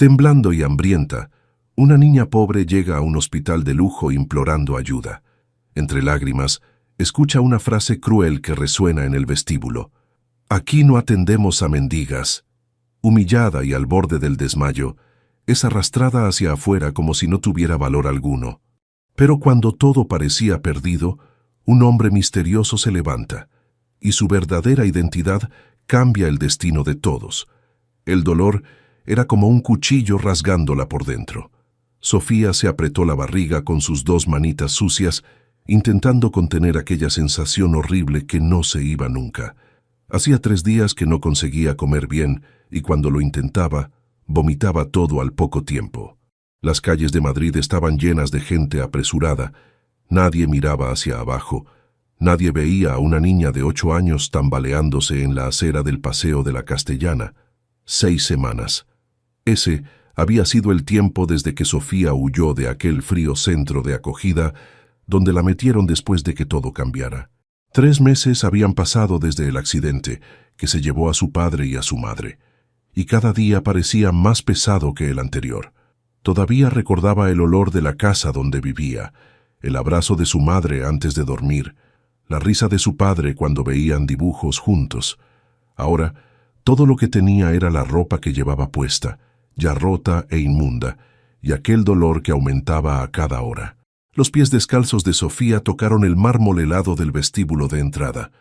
Temblando y hambrienta, una niña pobre llega a un hospital de lujo implorando ayuda. Entre lágrimas, escucha una frase cruel que resuena en el vestíbulo. Aquí no atendemos a mendigas. Humillada y al borde del desmayo, es arrastrada hacia afuera como si no tuviera valor alguno. Pero cuando todo parecía perdido, un hombre misterioso se levanta, y su verdadera identidad cambia el destino de todos. El dolor era como un cuchillo rasgándola por dentro. Sofía se apretó la barriga con sus 2 manitas sucias, intentando contener aquella sensación horrible que no se iba nunca. Hacía 3 días que no conseguía comer bien, y cuando lo intentaba, vomitaba todo al poco tiempo. Las calles de Madrid estaban llenas de gente apresurada. Nadie miraba hacia abajo. Nadie veía a una niña de 8 años tambaleándose en la acera del Paseo de la Castellana. 6 semanas. Ese había sido el tiempo desde que Sofía huyó de aquel frío centro de acogida donde la metieron después de que todo cambiara. 3 meses habían pasado desde el accidente que se llevó a su padre y a su madre, y cada día parecía más pesado que el anterior. Todavía recordaba el olor de la casa donde vivía, el abrazo de su madre antes de dormir, la risa de su padre cuando veían dibujos juntos. Ahora, todo lo que tenía era la ropa que llevaba puesta, ya rota e inmunda, y aquel dolor que aumentaba a cada hora. Los pies descalzos de Sofía tocaron el mármol helado del vestíbulo de entrada.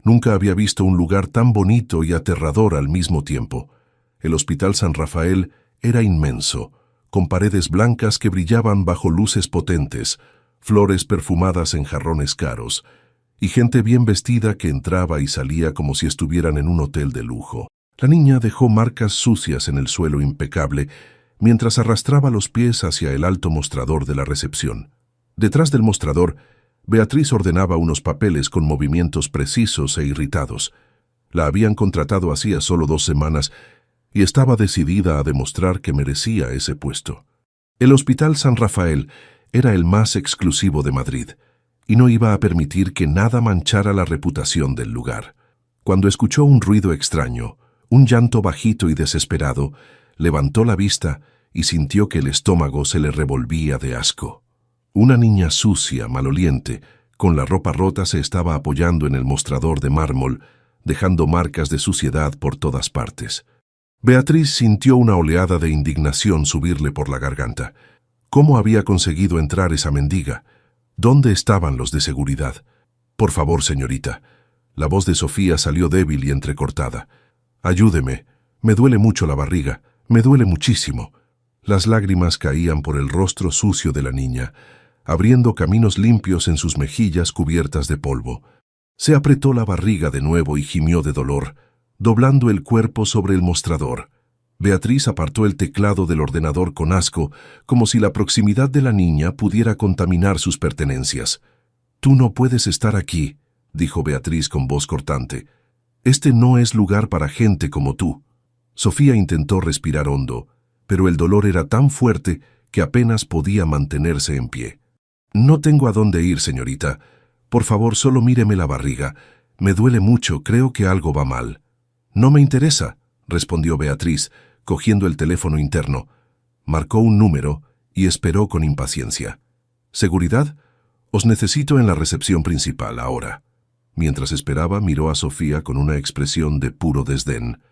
Nunca había visto un lugar tan bonito y aterrador al mismo tiempo. El Hospital San Rafael era inmenso, con paredes blancas que brillaban bajo luces potentes, flores perfumadas en jarrones caros, y gente bien vestida que entraba y salía como si estuvieran en un hotel de lujo. La niña dejó marcas sucias en el suelo impecable mientras arrastraba los pies hacia el alto mostrador de la recepción. Detrás del mostrador, Beatriz ordenaba unos papeles con movimientos precisos e irritados. La habían contratado hacía solo 2 semanas y estaba decidida a demostrar que merecía ese puesto. El Hospital San Rafael era el más exclusivo de Madrid y no iba a permitir que nada manchara la reputación del lugar. Cuando escuchó un ruido extraño, un llanto bajito y desesperado, levantó la vista y sintió que el estómago se le revolvía de asco. Una niña sucia, maloliente, con la ropa rota se estaba apoyando en el mostrador de mármol, dejando marcas de suciedad por todas partes. Beatriz sintió una oleada de indignación subirle por la garganta. ¿Cómo había conseguido entrar esa mendiga? ¿Dónde estaban los de seguridad? Por favor, señorita. La voz de Sofía salió débil y entrecortada. Ayúdeme. Me duele mucho la barriga. Me duele muchísimo. Las lágrimas caían por el rostro sucio de la niña, abriendo caminos limpios en sus mejillas cubiertas de polvo. Se apretó la barriga de nuevo y gimió de dolor, doblando el cuerpo sobre el mostrador. Beatriz apartó el teclado del ordenador con asco, como si la proximidad de la niña pudiera contaminar sus pertenencias. «Tú no puedes estar aquí», dijo Beatriz con voz cortante. «Este no es lugar para gente como tú». Sofía intentó respirar hondo, pero el dolor era tan fuerte que apenas podía mantenerse en pie. «No tengo a dónde ir, señorita. Por favor, solo míreme la barriga. Me duele mucho, creo que algo va mal». «No me interesa», respondió Beatriz, cogiendo el teléfono interno. Marcó un número y esperó con impaciencia. «¿Seguridad? Os necesito en la recepción principal, ahora». Mientras esperaba, miró a Sofía con una expresión de puro desdén.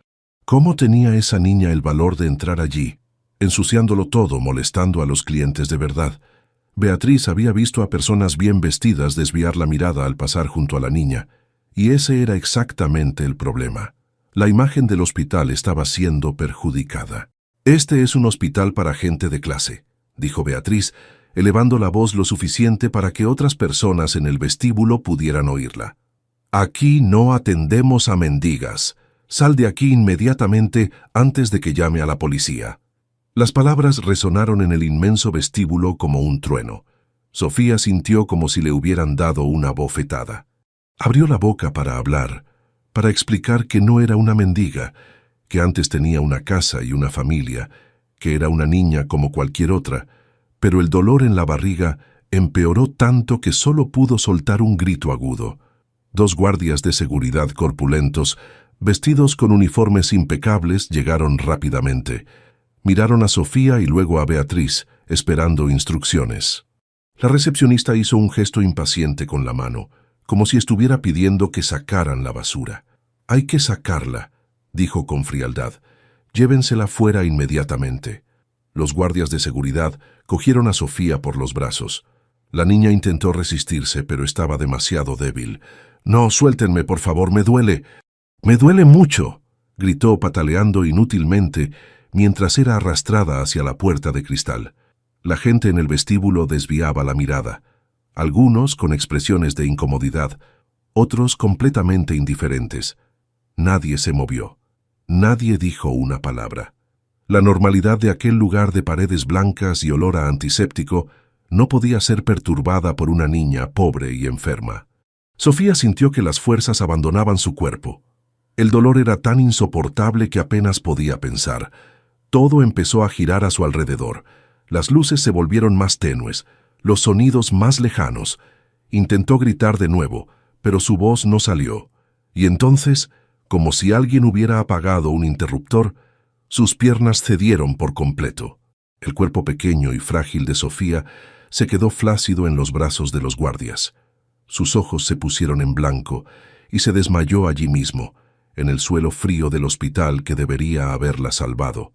¿Cómo tenía esa niña el valor de entrar allí, ensuciándolo todo, molestando a los clientes de verdad? Beatriz había visto a personas bien vestidas desviar la mirada al pasar junto a la niña, y ese era exactamente el problema. La imagen del hospital estaba siendo perjudicada. «Este es un hospital para gente de clase», dijo Beatriz, elevando la voz lo suficiente para que otras personas en el vestíbulo pudieran oírla. «Aquí no atendemos a mendigas. Sal de aquí inmediatamente antes de que llame a la policía». Las palabras resonaron en el inmenso vestíbulo como un trueno. Sofía sintió como si le hubieran dado una bofetada. Abrió la boca para hablar, para explicar que no era una mendiga, que antes tenía una casa y una familia, que era una niña como cualquier otra, pero el dolor en la barriga empeoró tanto que solo pudo soltar un grito agudo. 2 guardias de seguridad corpulentos, vestidos con uniformes impecables, llegaron rápidamente. Miraron a Sofía y luego a Beatriz, esperando instrucciones. La recepcionista hizo un gesto impaciente con la mano, como si estuviera pidiendo que sacaran la basura. «Hay que sacarla», dijo con frialdad. «Llévensela fuera inmediatamente». Los guardias de seguridad cogieron a Sofía por los brazos. La niña intentó resistirse, pero estaba demasiado débil. «No, suéltenme, por favor, me duele. Me duele mucho», gritó pataleando inútilmente mientras era arrastrada hacia la puerta de cristal. La gente en el vestíbulo desviaba la mirada, algunos con expresiones de incomodidad, otros completamente indiferentes. Nadie se movió. Nadie dijo una palabra. La normalidad de aquel lugar de paredes blancas y olor a antiséptico no podía ser perturbada por una niña pobre y enferma. Sofía sintió que las fuerzas abandonaban su cuerpo. El dolor era tan insoportable que apenas podía pensar. Todo empezó a girar a su alrededor. Las luces se volvieron más tenues, los sonidos más lejanos. Intentó gritar de nuevo, pero su voz no salió. Y entonces, como si alguien hubiera apagado un interruptor, sus piernas cedieron por completo. El cuerpo pequeño y frágil de Sofía se quedó flácido en los brazos de los guardias. Sus ojos se pusieron en blanco y se desmayó allí mismo, en el suelo frío del hospital que debería haberla salvado.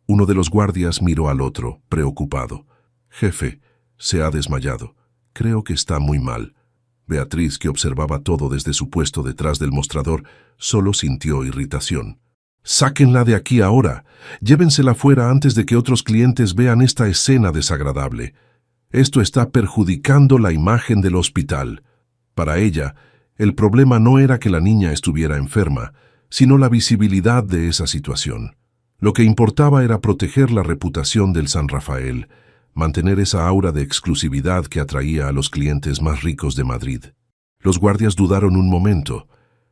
Uno de los guardias miró al otro, preocupado. «Jefe, se ha desmayado. Creo que está muy mal». Beatriz, que observaba todo desde su puesto detrás del mostrador, solo sintió irritación. «Sáquenla de aquí ahora. Llévensela fuera antes de que otros clientes vean esta escena desagradable. Esto está perjudicando la imagen del hospital». Para ella, el problema no era que la niña estuviera enferma, sino la visibilidad de esa situación. Lo que importaba era proteger la reputación del San Rafael, mantener esa aura de exclusividad que atraía a los clientes más ricos de Madrid. Los guardias dudaron un momento,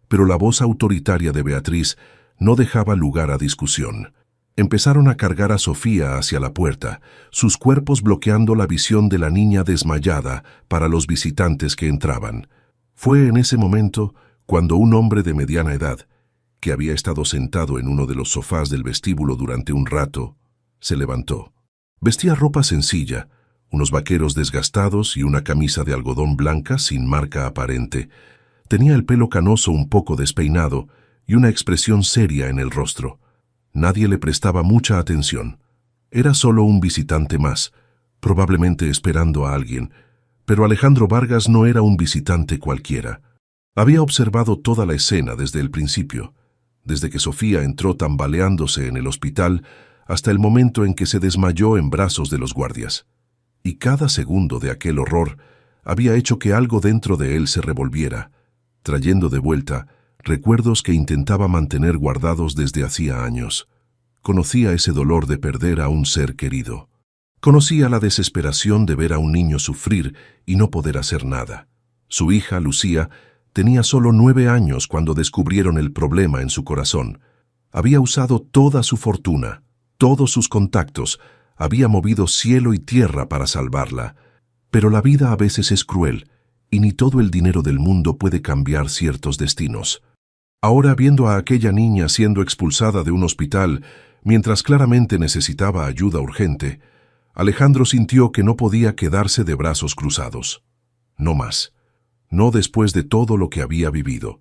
pero la voz autoritaria de Beatriz no dejaba lugar a discusión. Empezaron a cargar a Sofía hacia la puerta, sus cuerpos bloqueando la visión de la niña desmayada para los visitantes que entraban. Fue en ese momento cuando un hombre de mediana edad, que había estado sentado en uno de los sofás del vestíbulo durante un rato, se levantó. Vestía ropa sencilla, unos vaqueros desgastados y una camisa de algodón blanca sin marca aparente. Tenía el pelo canoso un poco despeinado y una expresión seria en el rostro. Nadie le prestaba mucha atención. Era solo un visitante más, probablemente esperando a alguien, pero Alejandro Vargas no era un visitante cualquiera. Había observado toda la escena desde el principio, desde que Sofía entró tambaleándose en el hospital hasta el momento en que se desmayó en brazos de los guardias. Y cada segundo de aquel horror había hecho que algo dentro de él se revolviera, trayendo de vuelta recuerdos que intentaba mantener guardados desde hacía años. Conocía ese dolor de perder a un ser querido. Conocía la desesperación de ver a un niño sufrir y no poder hacer nada. Su hija, Lucía, tenía solo 9 años cuando descubrieron el problema en su corazón. Había usado toda su fortuna, todos sus contactos, había movido cielo y tierra para salvarla. Pero la vida a veces es cruel, y ni todo el dinero del mundo puede cambiar ciertos destinos. Ahora, viendo a aquella niña siendo expulsada de un hospital, mientras claramente necesitaba ayuda urgente, Alejandro sintió que no podía quedarse de brazos cruzados. No más. No después de todo lo que había vivido.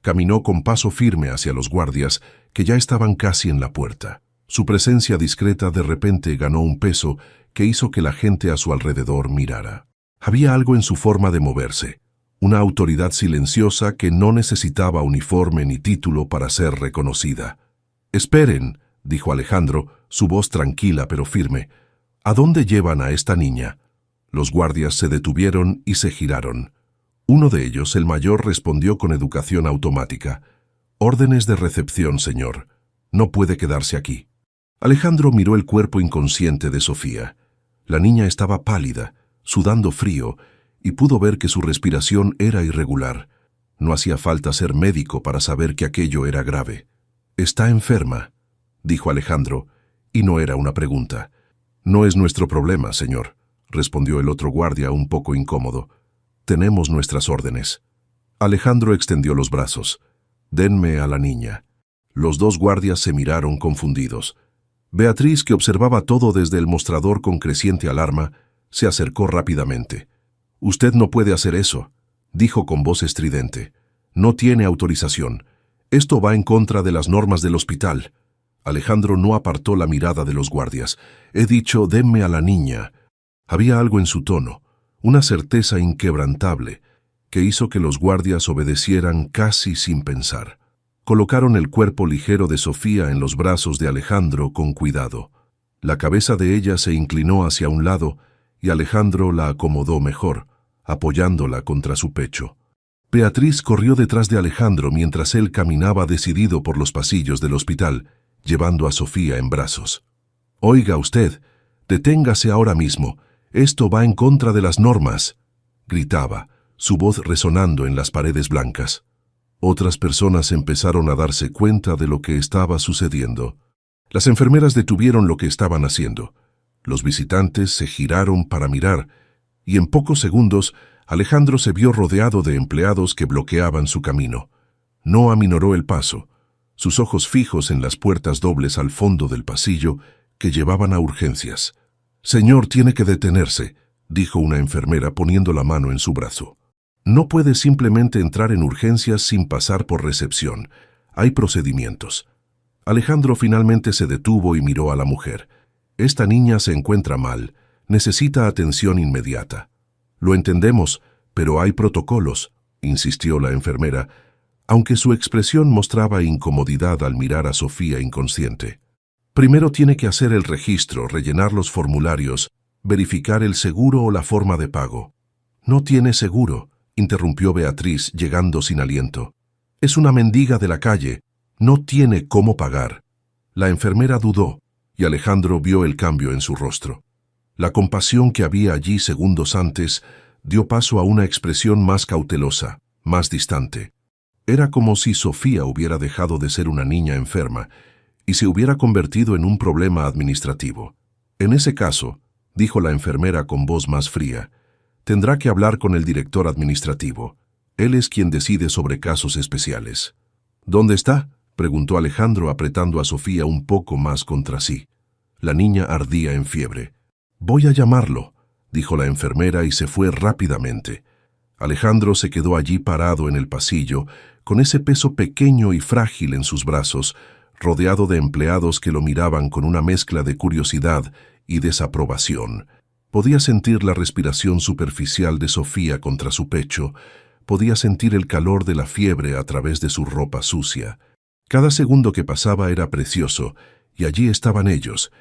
Caminó con paso firme hacia los guardias, que ya estaban casi en la puerta. Su presencia discreta de repente ganó un peso que hizo que la gente a su alrededor mirara. Había algo en su forma de moverse, una autoridad silenciosa que no necesitaba uniforme ni título para ser reconocida. «Esperen», dijo Alejandro, su voz tranquila pero firme. «¿A dónde llevan a esta niña?» Los guardias se detuvieron y se giraron. Uno de ellos, el mayor, respondió con educación automática. «Órdenes de recepción, señor. No puede quedarse aquí». Alejandro miró el cuerpo inconsciente de Sofía. La niña estaba pálida, sudando frío, y pudo ver que su respiración era irregular. No hacía falta ser médico para saber que aquello era grave. «Está enferma», dijo Alejandro, y no era una pregunta. «No es nuestro problema, señor», respondió el otro guardia un poco incómodo. «Tenemos nuestras órdenes». Alejandro extendió los brazos. «Denme a la niña». Los dos guardias se miraron confundidos. Beatriz, que observaba todo desde el mostrador con creciente alarma, se acercó rápidamente. «Usted no puede hacer eso», dijo con voz estridente. «No tiene autorización. Esto va en contra de las normas del hospital». Alejandro no apartó la mirada de los guardias. «He dicho, denme a la niña». Había algo en su tono, una certeza inquebrantable, que hizo que los guardias obedecieran casi sin pensar. Colocaron el cuerpo ligero de Sofía en los brazos de Alejandro con cuidado. La cabeza de ella se inclinó hacia un lado y Alejandro la acomodó mejor, apoyándola contra su pecho. Beatriz corrió detrás de Alejandro mientras él caminaba decidido por los pasillos del hospital, llevando a Sofía en brazos. «Oiga usted, deténgase ahora mismo. Esto va en contra de las normas», gritaba, su voz resonando en las paredes blancas. Otras personas empezaron a darse cuenta de lo que estaba sucediendo. Las enfermeras detuvieron lo que estaban haciendo. Los visitantes se giraron para mirar, y en pocos segundos Alejandro se vio rodeado de empleados que bloqueaban su camino. No aminoró el paso, sus ojos fijos en las puertas dobles al fondo del pasillo que llevaban a urgencias. «Señor, tiene que detenerse», dijo una enfermera poniendo la mano en su brazo. «No puede simplemente entrar en urgencias sin pasar por recepción. Hay procedimientos». Alejandro finalmente se detuvo y miró a la mujer. «Esta niña se encuentra mal. Necesita atención inmediata». «Lo entendemos, pero hay protocolos», insistió la enfermera, aunque su expresión mostraba incomodidad al mirar a Sofía inconsciente. «Primero tiene que hacer el registro, rellenar los formularios, verificar el seguro o la forma de pago». «No tiene seguro», interrumpió Beatriz, llegando sin aliento. «Es una mendiga de la calle. No tiene cómo pagar». La enfermera dudó, y Alejandro vio el cambio en su rostro. La compasión que había allí segundos antes dio paso a una expresión más cautelosa, más distante. Era como si Sofía hubiera dejado de ser una niña enferma y se hubiera convertido en un problema administrativo. «En ese caso», dijo la enfermera con voz más fría, «tendrá que hablar con el director administrativo. Él es quien decide sobre casos especiales». «¿Dónde está?», preguntó Alejandro apretando a Sofía un poco más contra sí. La niña ardía en fiebre. «Voy a llamarlo», dijo la enfermera y se fue rápidamente. Alejandro se quedó allí parado en el pasillo, con ese peso pequeño y frágil en sus brazos, rodeado de empleados que lo miraban con una mezcla de curiosidad y desaprobación. Podía sentir la respiración superficial de Sofía contra su pecho, podía sentir el calor de la fiebre a través de su ropa sucia. Cada segundo que pasaba era precioso, y allí estaban ellos,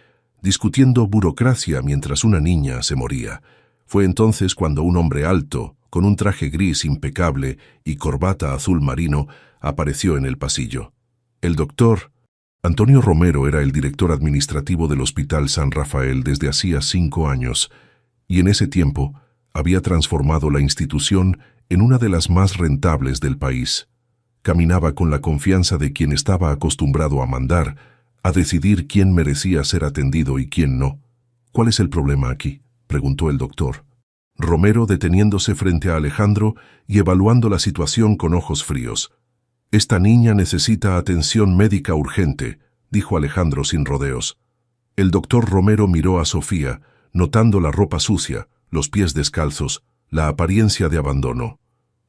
discutiendo burocracia mientras una niña se moría. Fue entonces cuando un hombre alto, con un traje gris impecable y corbata azul marino, apareció en el pasillo. El doctor Antonio Romero era el director administrativo del Hospital San Rafael desde hacía 5 años, y en ese tiempo había transformado la institución en una de las más rentables del país. Caminaba con la confianza de quien estaba acostumbrado a mandar, a decidir quién merecía ser atendido y quién no. «¿Cuál es el problema aquí?», preguntó el doctor. Romero, deteniéndose frente a Alejandro y evaluando la situación con ojos fríos. «Esta niña necesita atención médica urgente», dijo Alejandro sin rodeos. El doctor Romero miró a Sofía, notando la ropa sucia, los pies descalzos, la apariencia de abandono.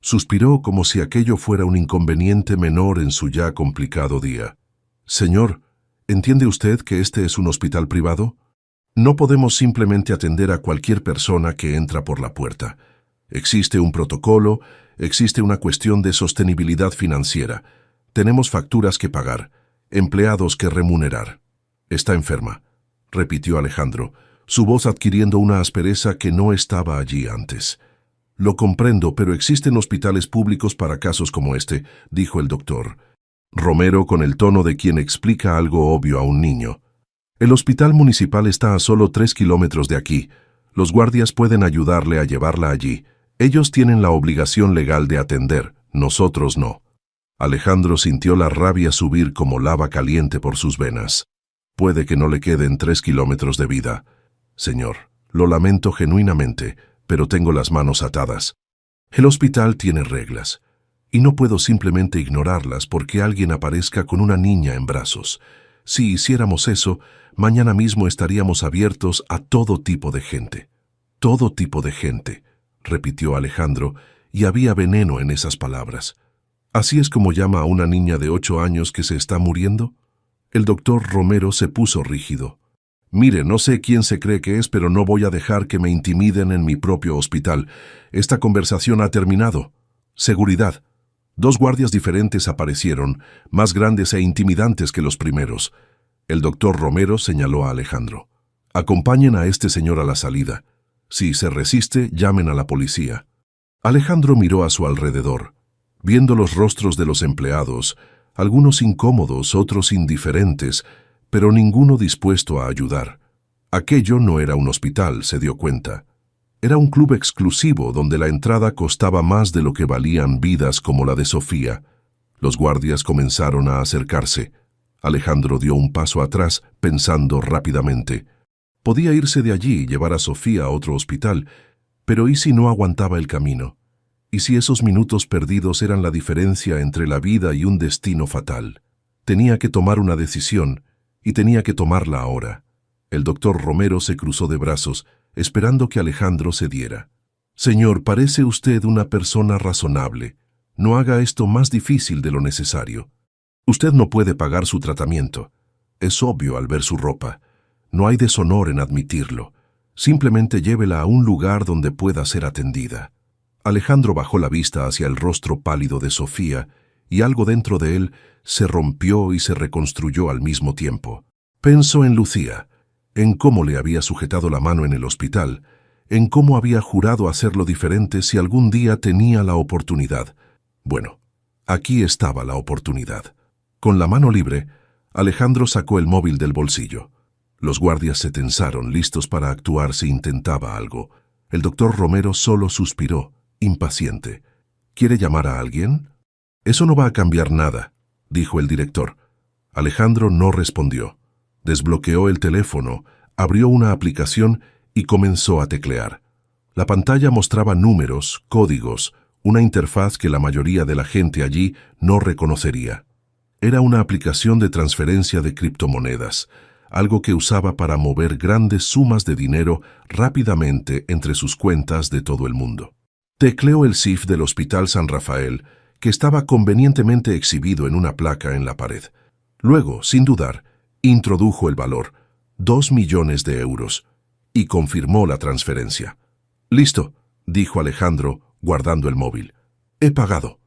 Suspiró como si aquello fuera un inconveniente menor en su ya complicado día. «Señor, ¿entiende usted que este es un hospital privado? No podemos simplemente atender a cualquier persona que entra por la puerta. Existe un protocolo, existe una cuestión de sostenibilidad financiera. Tenemos facturas que pagar, empleados que remunerar». «Está enferma», repitió Alejandro, su voz adquiriendo una aspereza que no estaba allí antes. «Lo comprendo, pero existen hospitales públicos para casos como este», dijo el doctor Romero con el tono de quien explica algo obvio a un niño. «El hospital municipal está a solo 3 kilómetros de aquí. Los guardias pueden ayudarle a llevarla allí. Ellos tienen la obligación legal de atender, nosotros no». Alejandro sintió la rabia subir como lava caliente por sus venas. «Puede que no le queden 3 kilómetros de vida. Señor, lo lamento genuinamente, pero tengo las manos atadas. El hospital tiene reglas, y no puedo simplemente ignorarlas porque alguien aparezca con una niña en brazos. Si hiciéramos eso, mañana mismo estaríamos abiertos a todo tipo de gente. Todo tipo de gente, repitió Alejandro, y había veneno en esas palabras. ¿Así es como llama a una niña de 8 años que se está muriendo? El doctor Romero se puso rígido. Mire, no sé quién se cree que es, pero no voy a dejar que me intimiden en mi propio hospital. Esta conversación ha terminado. Seguridad. 2 guardias diferentes aparecieron, más grandes e intimidantes que los primeros. El doctor Romero señaló a Alejandro. Acompañen a este señor a la salida. Si se resiste, llamen a la policía. Alejandro miró a su alrededor, viendo los rostros de los empleados, algunos incómodos, otros indiferentes, pero ninguno dispuesto a ayudar. Aquello no era un hospital, se dio cuenta. Era un club exclusivo donde la entrada costaba más de lo que valían vidas como la de Sofía. Los guardias comenzaron a acercarse. Alejandro dio un paso atrás, pensando rápidamente. Podía irse de allí y llevar a Sofía a otro hospital, pero ¿y si no aguantaba el camino? ¿Y si esos minutos perdidos eran la diferencia entre la vida y un destino fatal? Tenía que tomar una decisión, y tenía que tomarla ahora. El doctor Romero se cruzó de brazos, esperando que Alejandro cediera. Señor, parece usted una persona razonable. No haga esto más difícil de lo necesario. Usted no puede pagar su tratamiento. Es obvio al ver su ropa. No hay deshonor en admitirlo. Simplemente llévela a un lugar donde pueda ser atendida. Alejandro bajó la vista hacia el rostro pálido de Sofía, y algo dentro de él se rompió y se reconstruyó al mismo tiempo. Pensó en Lucía, en cómo le había sujetado la mano en el hospital, en cómo había jurado hacerlo diferente si algún día tenía la oportunidad. Bueno, aquí estaba la oportunidad. Con la mano libre, Alejandro sacó el móvil del bolsillo. Los guardias se tensaron, listos para actuar si intentaba algo. El doctor Romero solo suspiró, impaciente. ¿Quiere llamar a alguien? Eso no va a cambiar nada, dijo el director. Alejandro no respondió. Desbloqueó el teléfono, abrió una aplicación y comenzó a teclear. La pantalla mostraba números, códigos, una interfaz que la mayoría de la gente allí no reconocería. Era una aplicación de transferencia de criptomonedas, algo que usaba para mover grandes sumas de dinero rápidamente entre sus cuentas de todo el mundo. Tecleó el CIF del Hospital San Rafael, que estaba convenientemente exhibido en una placa en la pared. Luego, sin dudar, introdujo el valor, 2 millones de euros, y confirmó la transferencia. «Listo», dijo Alejandro, guardando el móvil. «He pagado».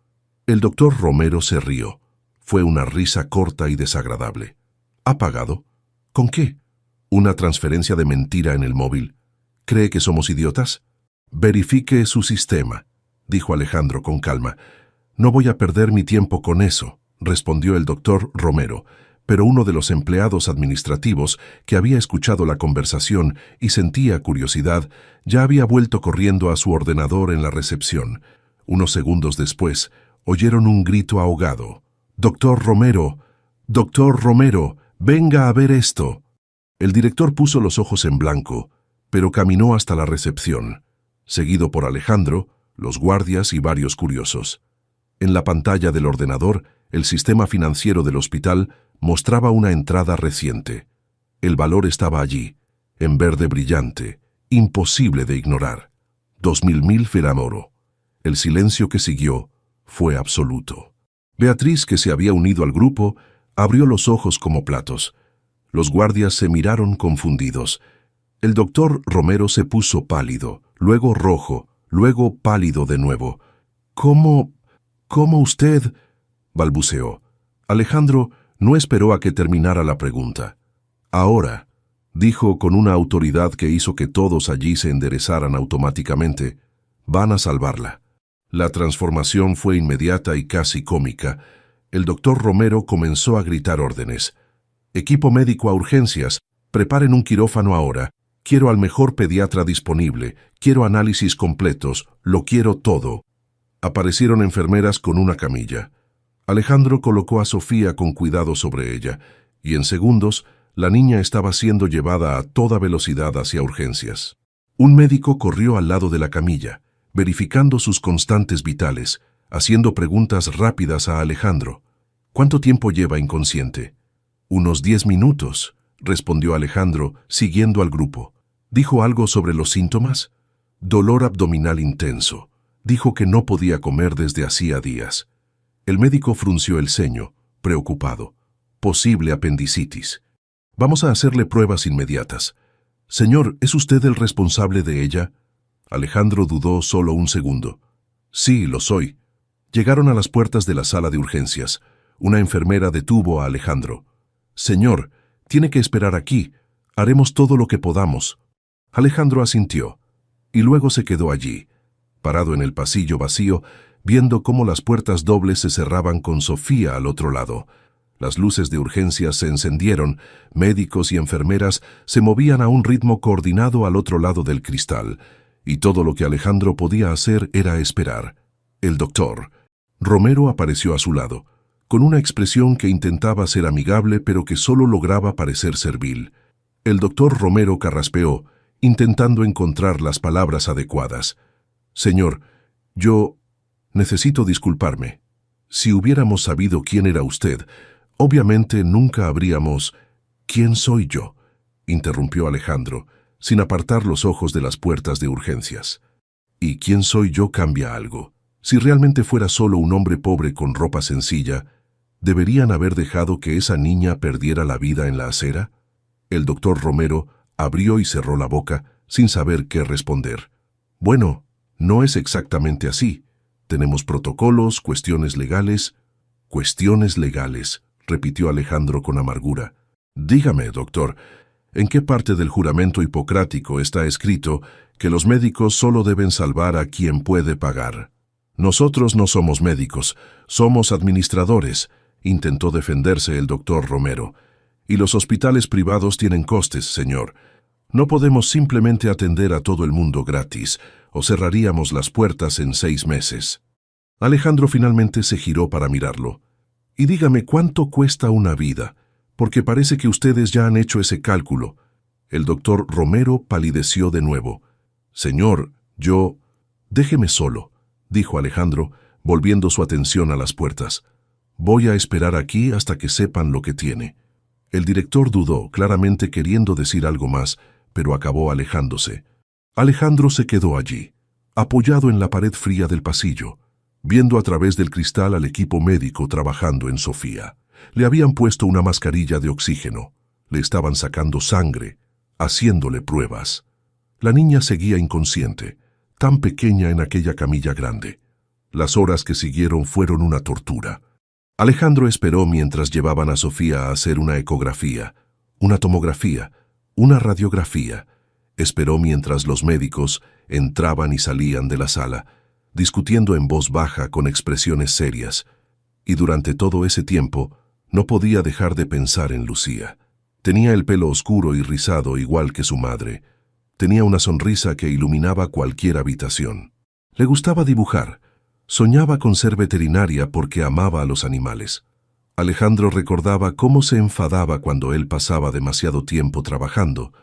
El doctor Romero se rió. Fue una risa corta y desagradable. «¿Ha pagado? ¿Con qué? ¿Una transferencia de mentira en el móvil? ¿Cree que somos idiotas?» «Verifique su sistema», dijo Alejandro con calma. «No voy a perder mi tiempo con eso», respondió el doctor Romero, pero uno de los empleados administrativos, que había escuchado la conversación y sentía curiosidad, ya había vuelto corriendo a su ordenador en la recepción. Unos segundos después, oyeron un grito ahogado. «¡Doctor Romero! ¡Doctor Romero! ¡Venga a ver esto!». El director puso los ojos en blanco, pero caminó hasta la recepción, seguido por Alejandro, los guardias y varios curiosos. En la pantalla del ordenador, el sistema financiero del hospital mostraba una entrada reciente. El valor estaba allí, en verde brillante, imposible de ignorar. 2.000 feramoro. El silencio que siguió fue absoluto. Beatriz, que se había unido al grupo, abrió los ojos como platos. Los guardias se miraron confundidos. El doctor Romero se puso pálido, luego rojo, luego pálido de nuevo. «¿Cómo usted?», balbuceó. Alejandro no esperó a que terminara la pregunta. «Ahora», dijo con una autoridad que hizo que todos allí se enderezaran automáticamente, «van a salvarla». La transformación fue inmediata y casi cómica. El doctor Romero comenzó a gritar órdenes. «Equipo médico a urgencias, preparen un quirófano ahora. Quiero al mejor pediatra disponible, quiero análisis completos, lo quiero todo». Aparecieron enfermeras con una camilla. Alejandro colocó a Sofía con cuidado sobre ella, y en segundos la niña estaba siendo llevada a toda velocidad hacia urgencias. Un médico corrió al lado de la camilla, verificando sus constantes vitales, haciendo preguntas rápidas a Alejandro. «¿Cuánto tiempo lleva inconsciente?». Unos 10 minutos, respondió Alejandro, siguiendo al grupo. ¿Dijo algo sobre los síntomas? Dolor abdominal intenso. Dijo que no podía comer desde hacía días. El médico frunció el ceño, preocupado. Posible apendicitis. Vamos a hacerle pruebas inmediatas. Señor, ¿es usted el responsable de ella? Alejandro dudó solo un segundo. Sí, lo soy. Llegaron a las puertas de la sala de urgencias. Una enfermera detuvo a Alejandro. Señor, tiene que esperar aquí. Haremos todo lo que podamos. Alejandro asintió, y luego se quedó allí, parado en el pasillo vacío, viendo cómo las puertas dobles se cerraban con Sofía al otro lado. Las luces de urgencias se encendieron, médicos y enfermeras se movían a un ritmo coordinado al otro lado del cristal, y todo lo que Alejandro podía hacer era esperar. El doctor Romero apareció a su lado, con una expresión que intentaba ser amigable pero que solo lograba parecer servil. El doctor Romero carraspeó, intentando encontrar las palabras adecuadas. Señor, yo necesito disculparme. Si hubiéramos sabido quién era usted, obviamente nunca habríamos... ¿Quién soy yo?, interrumpió Alejandro, sin apartar los ojos de las puertas de urgencias. ¿Y quién soy yo cambia algo? Si realmente fuera solo un hombre pobre con ropa sencilla, ¿deberían haber dejado que esa niña perdiera la vida en la acera? El doctor Romero abrió y cerró la boca, sin saber qué responder. Bueno, no es exactamente así. Tenemos protocolos, cuestiones legales. Cuestiones legales, repitió Alejandro con amargura. Dígame, doctor, ¿en qué parte del juramento hipocrático está escrito que los médicos solo deben salvar a quien puede pagar? Nosotros no somos médicos, somos administradores, intentó defenderse el doctor Romero. Y los hospitales privados tienen costes, señor. No podemos simplemente atender a todo el mundo gratis, o cerraríamos las puertas en 6 meses. Alejandro finalmente se giró para mirarlo. Y dígame cuánto cuesta una vida, porque parece que ustedes ya han hecho ese cálculo. El doctor Romero palideció de nuevo. Señor, yo... Déjeme solo, dijo Alejandro, volviendo su atención a las puertas. Voy a esperar aquí hasta que sepan lo que tiene. El director dudó, claramente queriendo decir algo más, pero acabó alejándose. Alejandro se quedó allí, apoyado en la pared fría del pasillo, viendo a través del cristal al equipo médico trabajando en Sofía. Le habían puesto una mascarilla de oxígeno, le estaban sacando sangre, haciéndole pruebas. La niña seguía inconsciente, tan pequeña en aquella camilla grande. Las horas que siguieron fueron una tortura. Alejandro esperó mientras llevaban a Sofía a hacer una ecografía, una tomografía, una radiografía. Esperó mientras los médicos entraban y salían de la sala, discutiendo en voz baja con expresiones serias, y durante todo ese tiempo no podía dejar de pensar en Lucía. Tenía el pelo oscuro y rizado igual que su madre. Tenía una sonrisa que iluminaba cualquier habitación. Le gustaba dibujar. Soñaba con ser veterinaria porque amaba a los animales. Alejandro recordaba cómo se enfadaba cuando él pasaba demasiado tiempo trabajando,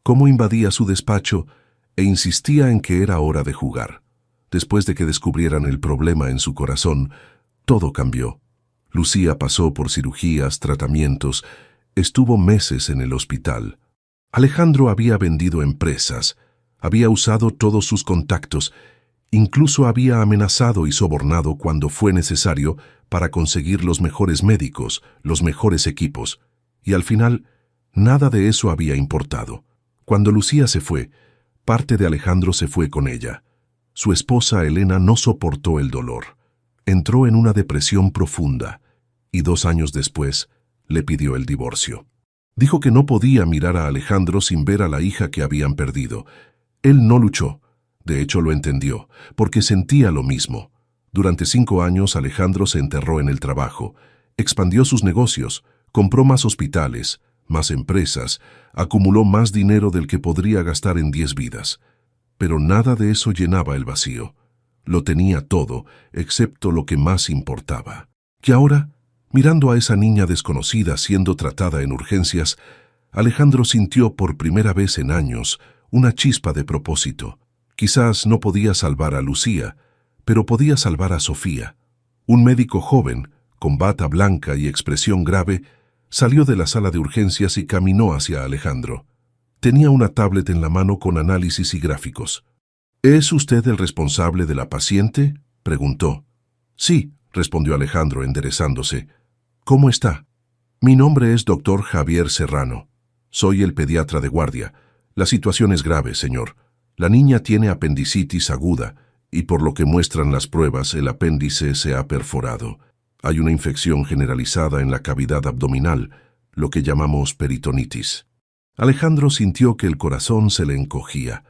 cómo invadía su despacho e insistía en que era hora de jugar. Después de que descubrieran el problema en su corazón, todo cambió. Lucía pasó por cirugías, tratamientos, estuvo meses en el hospital. Alejandro había vendido empresas, había usado todos sus contactos, incluso había amenazado y sobornado cuando fue necesario para conseguir los mejores médicos, los mejores equipos, y al final nada de eso había importado. Cuando Lucía se fue, parte de Alejandro se fue con ella. Su esposa Elena no soportó el dolor. Entró en una depresión profunda y 2 años después le pidió el divorcio. Dijo que no podía mirar a Alejandro sin ver a la hija que habían perdido. Él no luchó. De hecho, lo entendió, porque sentía lo mismo. Durante 5 años Alejandro se enterró en el trabajo, expandió sus negocios, compró más hospitales, más empresas, acumuló más dinero del que podría gastar en 10 vidas. Pero nada de eso llenaba el vacío. Lo tenía todo, excepto lo que más importaba. Y ahora, mirando a esa niña desconocida siendo tratada en urgencias, Alejandro sintió por primera vez en años una chispa de propósito. Quizás no podía salvar a Lucía, pero podía salvar a Sofía. Un médico joven, con bata blanca y expresión grave, Salió de la sala de urgencias y caminó hacia Alejandro. Tenía una tablet en la mano con análisis y gráficos. ¿Es usted el responsable de la paciente?, preguntó. Sí, respondió Alejandro enderezándose. ¿Cómo está? Mi nombre es Dr. Javier Serrano. Soy el pediatra de guardia. La situación es grave, señor. La niña tiene apendicitis aguda y por lo que muestran las pruebas, el apéndice se ha perforado. Hay una infección generalizada en la cavidad abdominal, lo que llamamos peritonitis. Alejandro sintió que el corazón se le encogía.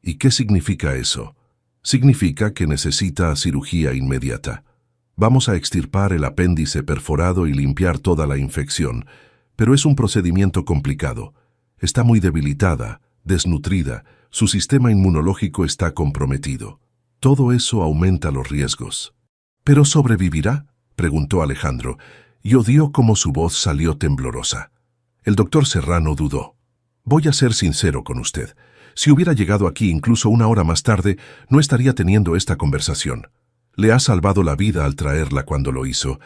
¿Y qué significa eso? Significa que necesita cirugía inmediata. Vamos a extirpar el apéndice perforado y limpiar toda la infección, pero es un procedimiento complicado. Está muy debilitada, desnutrida, su sistema inmunológico está comprometido. Todo eso aumenta los riesgos. ¿Pero sobrevivirá?, preguntó Alejandro, y odió cómo su voz salió temblorosa. El doctor Serrano dudó. Voy a ser sincero con usted. Si hubiera llegado aquí incluso una hora más tarde, no estaría teniendo esta conversación. Le ha salvado la vida al traerla cuando lo hizo.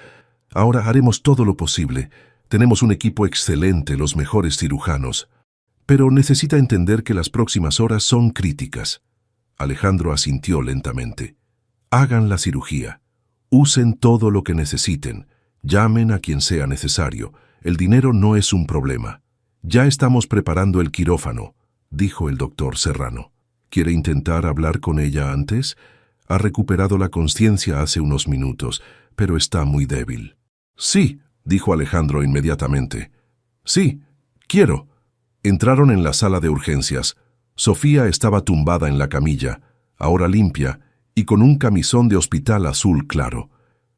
Ahora haremos todo lo posible. Tenemos un equipo excelente, los mejores cirujanos. Pero necesita entender que las próximas horas son críticas. Alejandro asintió lentamente. Hagan la cirugía. Usen todo lo que necesiten. Llamen a quien sea necesario. El dinero no es un problema. Ya estamos preparando el quirófano, dijo el doctor Serrano. ¿Quiere intentar hablar con ella antes? Ha recuperado la conciencia hace unos minutos, pero está muy débil. Sí, dijo Alejandro inmediatamente. Sí, quiero. Entraron en la sala de urgencias. Sofía estaba tumbada en la camilla, ahora limpia, y con un camisón de hospital azul claro.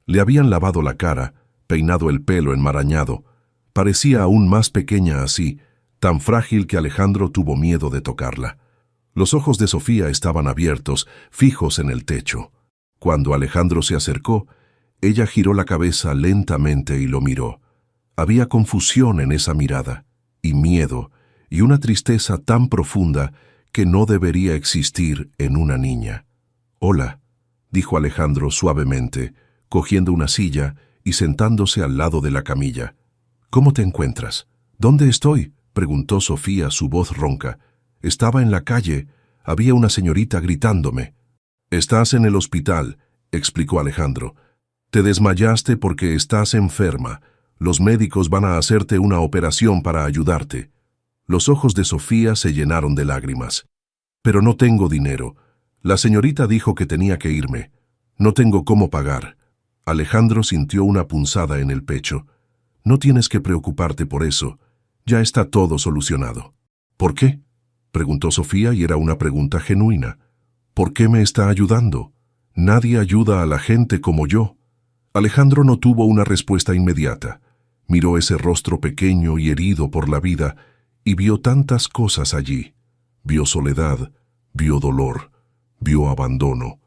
Le habían lavado la cara, peinado el pelo enmarañado. Parecía aún más pequeña así, tan frágil que Alejandro tuvo miedo de tocarla. Los ojos de Sofía estaban abiertos, fijos en el techo. Cuando Alejandro se acercó, ella giró la cabeza lentamente y lo miró. Había confusión en esa mirada, y miedo, y una tristeza tan profunda que no debería existir en una niña. «Hola», dijo Alejandro suavemente, cogiendo una silla y sentándose al lado de la camilla. «¿Cómo te encuentras?» «¿Dónde estoy?», preguntó Sofía, su voz ronca. «Estaba en la calle. Había una señorita gritándome». «Estás en el hospital», explicó Alejandro. «Te desmayaste porque estás enferma. Los médicos van a hacerte una operación para ayudarte». Los ojos de Sofía se llenaron de lágrimas. «Pero no tengo dinero. La señorita dijo que tenía que irme. No tengo cómo pagar». Alejandro sintió una punzada en el pecho. «No tienes que preocuparte por eso. Ya está todo solucionado». «¿Por qué?», preguntó Sofía y era una pregunta genuina. «¿Por qué me está ayudando? Nadie ayuda a la gente como yo». Alejandro no tuvo una respuesta inmediata. Miró ese rostro pequeño y herido por la vida y vio tantas cosas allí. Vio soledad, vio dolor, vio abandono,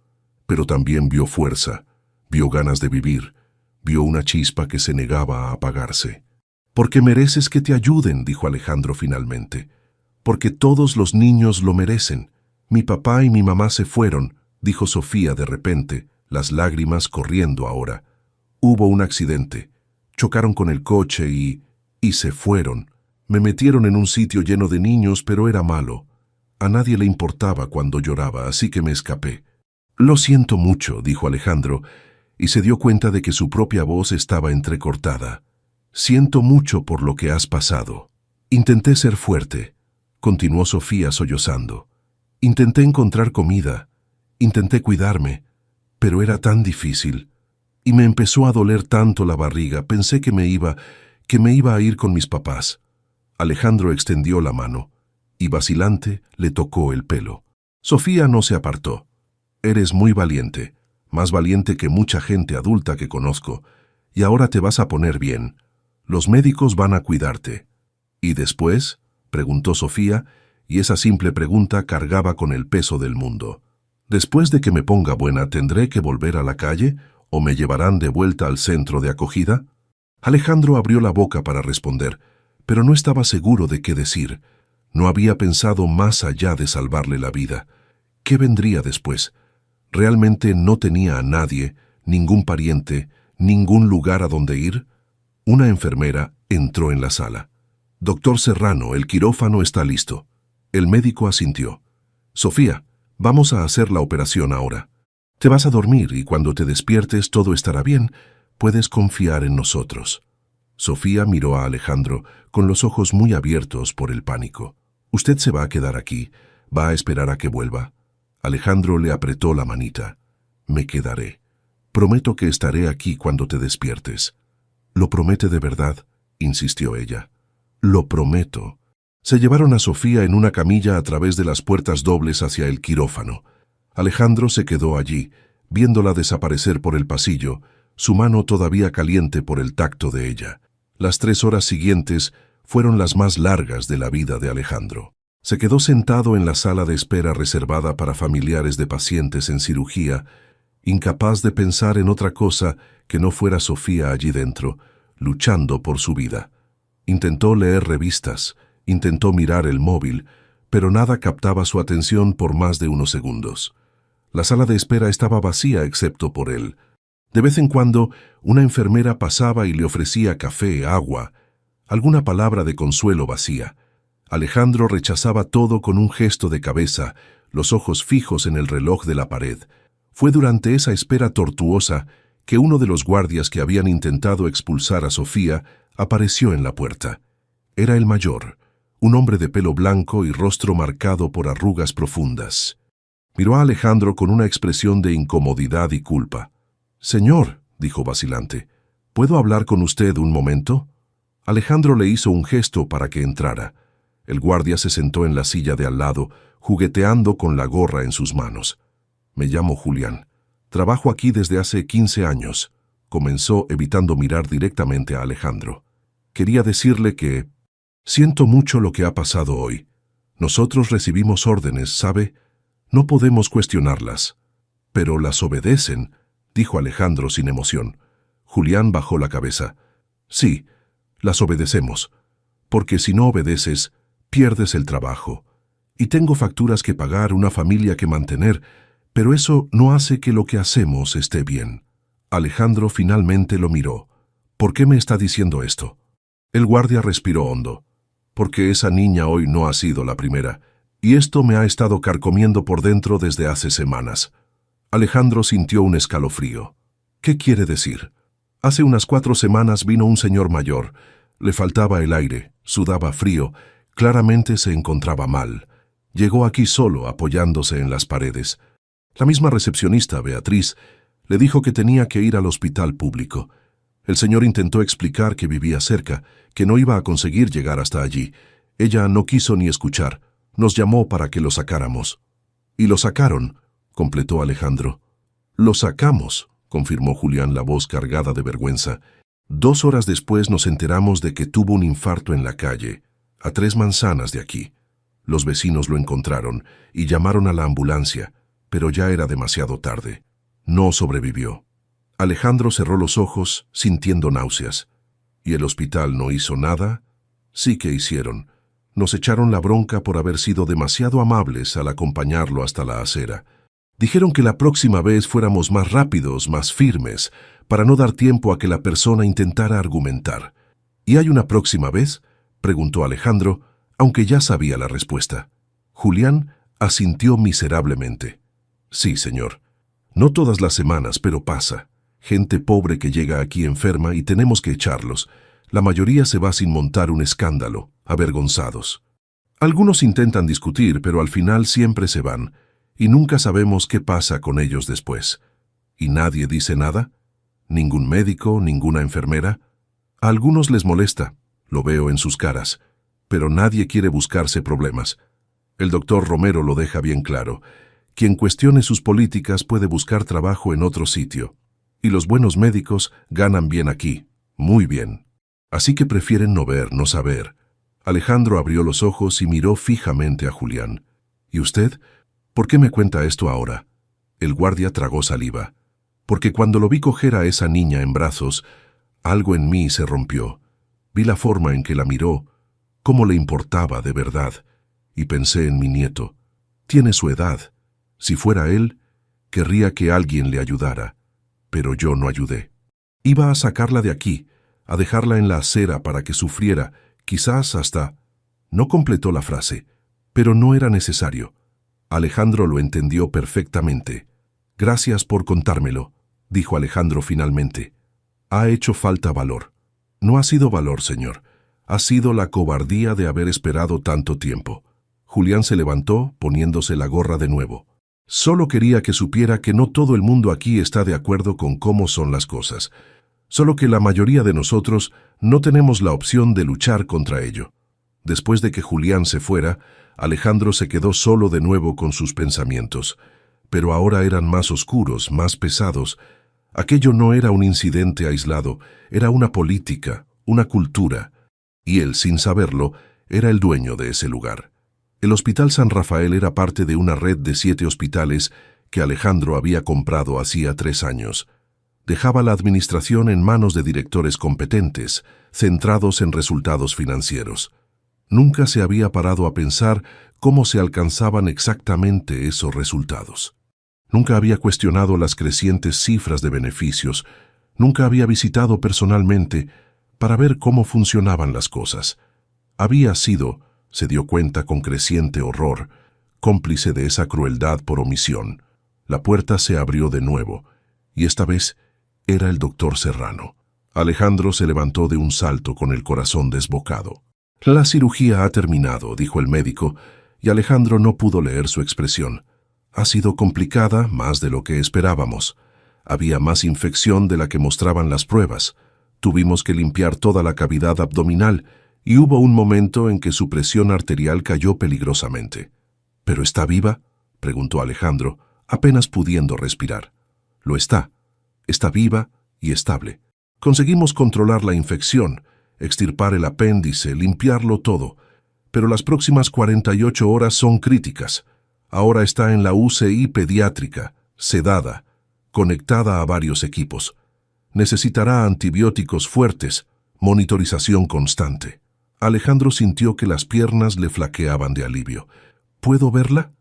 pero también vio fuerza, vio ganas de vivir, vio una chispa que se negaba a apagarse. «Porque mereces que te ayuden», dijo Alejandro finalmente. «Porque todos los niños lo merecen. Mi papá y mi mamá se fueron», dijo Sofía de repente, las lágrimas corriendo ahora. «Hubo un accidente. Chocaron con el coche y se fueron. Me metieron en un sitio lleno de niños, pero era malo. A nadie le importaba cuando lloraba, así que me escapé». «Lo siento mucho», dijo Alejandro, y se dio cuenta de que su propia voz estaba entrecortada. «Siento mucho por lo que has pasado». «Intenté ser fuerte», continuó Sofía sollozando. «Intenté encontrar comida, intenté cuidarme, pero era tan difícil. Y me empezó a doler tanto la barriga, pensé que me iba a ir con mis papás». Alejandro extendió la mano, y vacilante le tocó el pelo. Sofía no se apartó. «Eres muy valiente, más valiente que mucha gente adulta que conozco, y ahora te vas a poner bien. Los médicos van a cuidarte». «¿Y después?», preguntó Sofía, y esa simple pregunta cargaba con el peso del mundo. «Después de que me ponga buena, ¿tendré que volver a la calle o me llevarán de vuelta al centro de acogida?» Alejandro abrió la boca para responder, pero no estaba seguro de qué decir. No había pensado más allá de salvarle la vida. ¿Qué vendría después? ¿Realmente no tenía a nadie, ningún pariente, ningún lugar a donde ir? Una enfermera, entró en la sala. «Doctor Serrano, el quirófano está listo». El médico asintió. «Sofía, vamos a hacer la operación ahora. Te vas a dormir y cuando te despiertes todo estará bien. Puedes confiar en nosotros». Sofía miró a Alejandro con los ojos muy abiertos por el pánico. «¿Usted se va a quedar aquí? ¿Va a esperar a que vuelva?» Alejandro le apretó la manita. «Me quedaré. Prometo que estaré aquí cuando te despiertes». «¿Lo promete de verdad?», insistió ella. «Lo prometo». Se llevaron a Sofía en una camilla a través de las puertas dobles hacia el quirófano. Alejandro se quedó allí, viéndola desaparecer por el pasillo, su mano todavía caliente por el tacto de ella. Las 3 horas siguientes fueron las más largas de la vida de Alejandro. Se quedó sentado en la sala de espera reservada para familiares de pacientes en cirugía, incapaz de pensar en otra cosa que no fuera Sofía allí dentro, luchando por su vida. Intentó leer revistas, intentó mirar el móvil, pero nada captaba su atención por más de unos segundos. La sala de espera estaba vacía excepto por él. De vez en cuando, una enfermera pasaba y le ofrecía café, agua, alguna palabra de consuelo vacía. Alejandro rechazaba todo con un gesto de cabeza, los ojos fijos en el reloj de la pared. Fue durante esa espera tortuosa que uno de los guardias que habían intentado expulsar a Sofía apareció en la puerta. Era el mayor, un hombre de pelo blanco y rostro marcado por arrugas profundas. Miró a Alejandro con una expresión de incomodidad y culpa. «Señor», dijo vacilante, «¿puedo hablar con usted un momento?» Alejandro le hizo un gesto para que entrara. El guardia se sentó en la silla de al lado, jugueteando con la gorra en sus manos. «Me llamo Julián. Trabajo aquí desde hace 15 años», comenzó evitando mirar directamente a Alejandro. «Quería decirle que siento mucho lo que ha pasado hoy. Nosotros recibimos órdenes, ¿sabe? No podemos cuestionarlas». «Pero las obedecen», dijo Alejandro sin emoción. Julián bajó la cabeza. «Sí, las obedecemos, porque si no obedeces, pierdes el trabajo. Y tengo facturas que pagar, una familia que mantener, pero eso no hace que lo que hacemos esté bien». Alejandro finalmente lo miró. «¿Por qué me está diciendo esto?» El guardia respiró hondo. «Porque esa niña hoy no ha sido la primera, y esto me ha estado carcomiendo por dentro desde hace semanas». Alejandro sintió un escalofrío. «¿Qué quiere decir?» «Hace unas 4 semanas vino un señor mayor. Le faltaba el aire, sudaba frío, claramente se encontraba mal. Llegó aquí solo, apoyándose en las paredes. La misma recepcionista, Beatriz, le dijo que tenía que ir al hospital público. El señor intentó explicar que vivía cerca, que no iba a conseguir llegar hasta allí. Ella no quiso ni escuchar. Nos llamó para que lo sacáramos». «¿Y lo sacaron?», completó Alejandro. «Lo sacamos», confirmó Julián, la voz cargada de vergüenza. «2 horas después nos enteramos de que tuvo un infarto en la calle, a 3 manzanas de aquí. Los vecinos lo encontraron y llamaron a la ambulancia, pero ya era demasiado tarde. No sobrevivió». Alejandro cerró los ojos, sintiendo náuseas. «¿Y el hospital no hizo nada?». «Sí que hicieron. Nos echaron la bronca por haber sido demasiado amables al acompañarlo hasta la acera. Dijeron que la próxima vez fuéramos más rápidos, más firmes, para no dar tiempo a que la persona intentara argumentar». «¿Y hay una próxima vez?», preguntó Alejandro, aunque ya sabía la respuesta. Julián asintió miserablemente. «Sí, señor. No todas las semanas, pero pasa. Gente pobre que llega aquí enferma y tenemos que echarlos. La mayoría se va sin montar un escándalo, avergonzados. Algunos intentan discutir, pero al final siempre se van, y nunca sabemos qué pasa con ellos después». «¿Y nadie dice nada? ¿Ningún médico, ninguna enfermera?» «A algunos les molesta, lo veo en sus caras, pero nadie quiere buscarse problemas. El doctor Romero lo deja bien claro. Quien cuestione sus políticas puede buscar trabajo en otro sitio. Y los buenos médicos ganan bien aquí, muy bien. Así que prefieren no ver, no saber». Alejandro abrió los ojos y miró fijamente a Julián. «¿Y usted? ¿Por qué me cuenta esto ahora?». El guardia tragó saliva. «Porque cuando lo vi coger a esa niña en brazos, algo en mí se rompió. Vi la forma en que la miró, cómo le importaba de verdad, y pensé en mi nieto. Tiene su edad. Si fuera él, querría que alguien le ayudara. Pero yo no ayudé. Iba a sacarla de aquí, a dejarla en la acera para que sufriera, quizás hasta... No completó la frase, pero no era necesario. Alejandro lo entendió perfectamente. «Gracias por contármelo», dijo Alejandro finalmente. «Ha hecho falta valor». «No ha sido valor, señor. Ha sido la cobardía de haber esperado tanto tiempo». Julián se levantó, poniéndose la gorra de nuevo. «Solo quería que supiera que no todo el mundo aquí está de acuerdo con cómo son las cosas. Solo que la mayoría de nosotros no tenemos la opción de luchar contra ello». Después de que Julián se fuera, Alejandro se quedó solo de nuevo con sus pensamientos. Pero ahora eran más oscuros, más pesados. Aquello no era un incidente aislado, era una política, una cultura. Y él, sin saberlo, era el dueño de ese lugar. El Hospital San Rafael era parte de una red de 7 hospitales que Alejandro había comprado hacía 3 años. Dejaba la administración en manos de directores competentes, centrados en resultados financieros. Nunca se había parado a pensar cómo se alcanzaban exactamente esos resultados. Nunca había cuestionado las crecientes cifras de beneficios. Nunca había visitado personalmente para ver cómo funcionaban las cosas. Había sido, se dio cuenta con creciente horror, cómplice de esa crueldad por omisión. La puerta se abrió de nuevo, y esta vez era el doctor Serrano. Alejandro se levantó de un salto con el corazón desbocado. «La cirugía ha terminado», dijo el médico, y Alejandro no pudo leer su expresión. «Ha sido complicada, más de lo que esperábamos. Había más infección de la que mostraban las pruebas. Tuvimos que limpiar toda la cavidad abdominal y hubo un momento en que su presión arterial cayó peligrosamente». «¿Pero está viva?», preguntó Alejandro, apenas pudiendo respirar. «Lo está. Está viva y estable. Conseguimos controlar la infección, extirpar el apéndice, limpiarlo todo, pero las próximas 48 horas son críticas. Ahora está en la UCI pediátrica, sedada, conectada a varios equipos. Necesitará antibióticos fuertes, monitorización constante». Alejandro sintió que las piernas le flaqueaban de alivio. «¿Puedo verla?».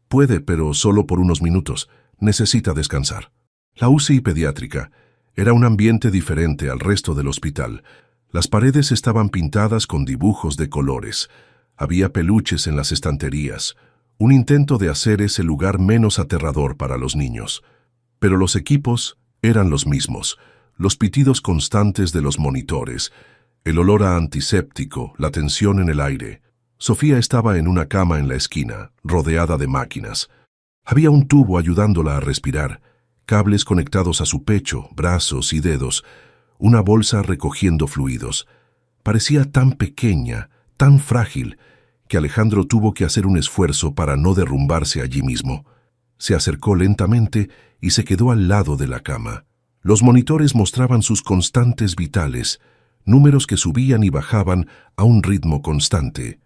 «Puede, pero solo por unos minutos. Necesita descansar». La UCI pediátrica era un ambiente diferente al resto del hospital. Las paredes estaban pintadas con dibujos de colores. Había peluches en las estanterías, un intento de hacer ese lugar menos aterrador para los niños. Pero los equipos eran los mismos, los pitidos constantes de los monitores, el olor a antiséptico, la tensión en el aire. Sofía estaba en una cama en la esquina, rodeada de máquinas. Había un tubo ayudándola a respirar, cables conectados a su pecho, brazos y dedos, una bolsa recogiendo fluidos. Parecía tan pequeña, tan frágil, que Alejandro tuvo que hacer un esfuerzo para no derrumbarse allí mismo. Se acercó lentamente y se quedó al lado de la cama. Los monitores mostraban sus constantes vitales, números que subían y bajaban a un ritmo constante.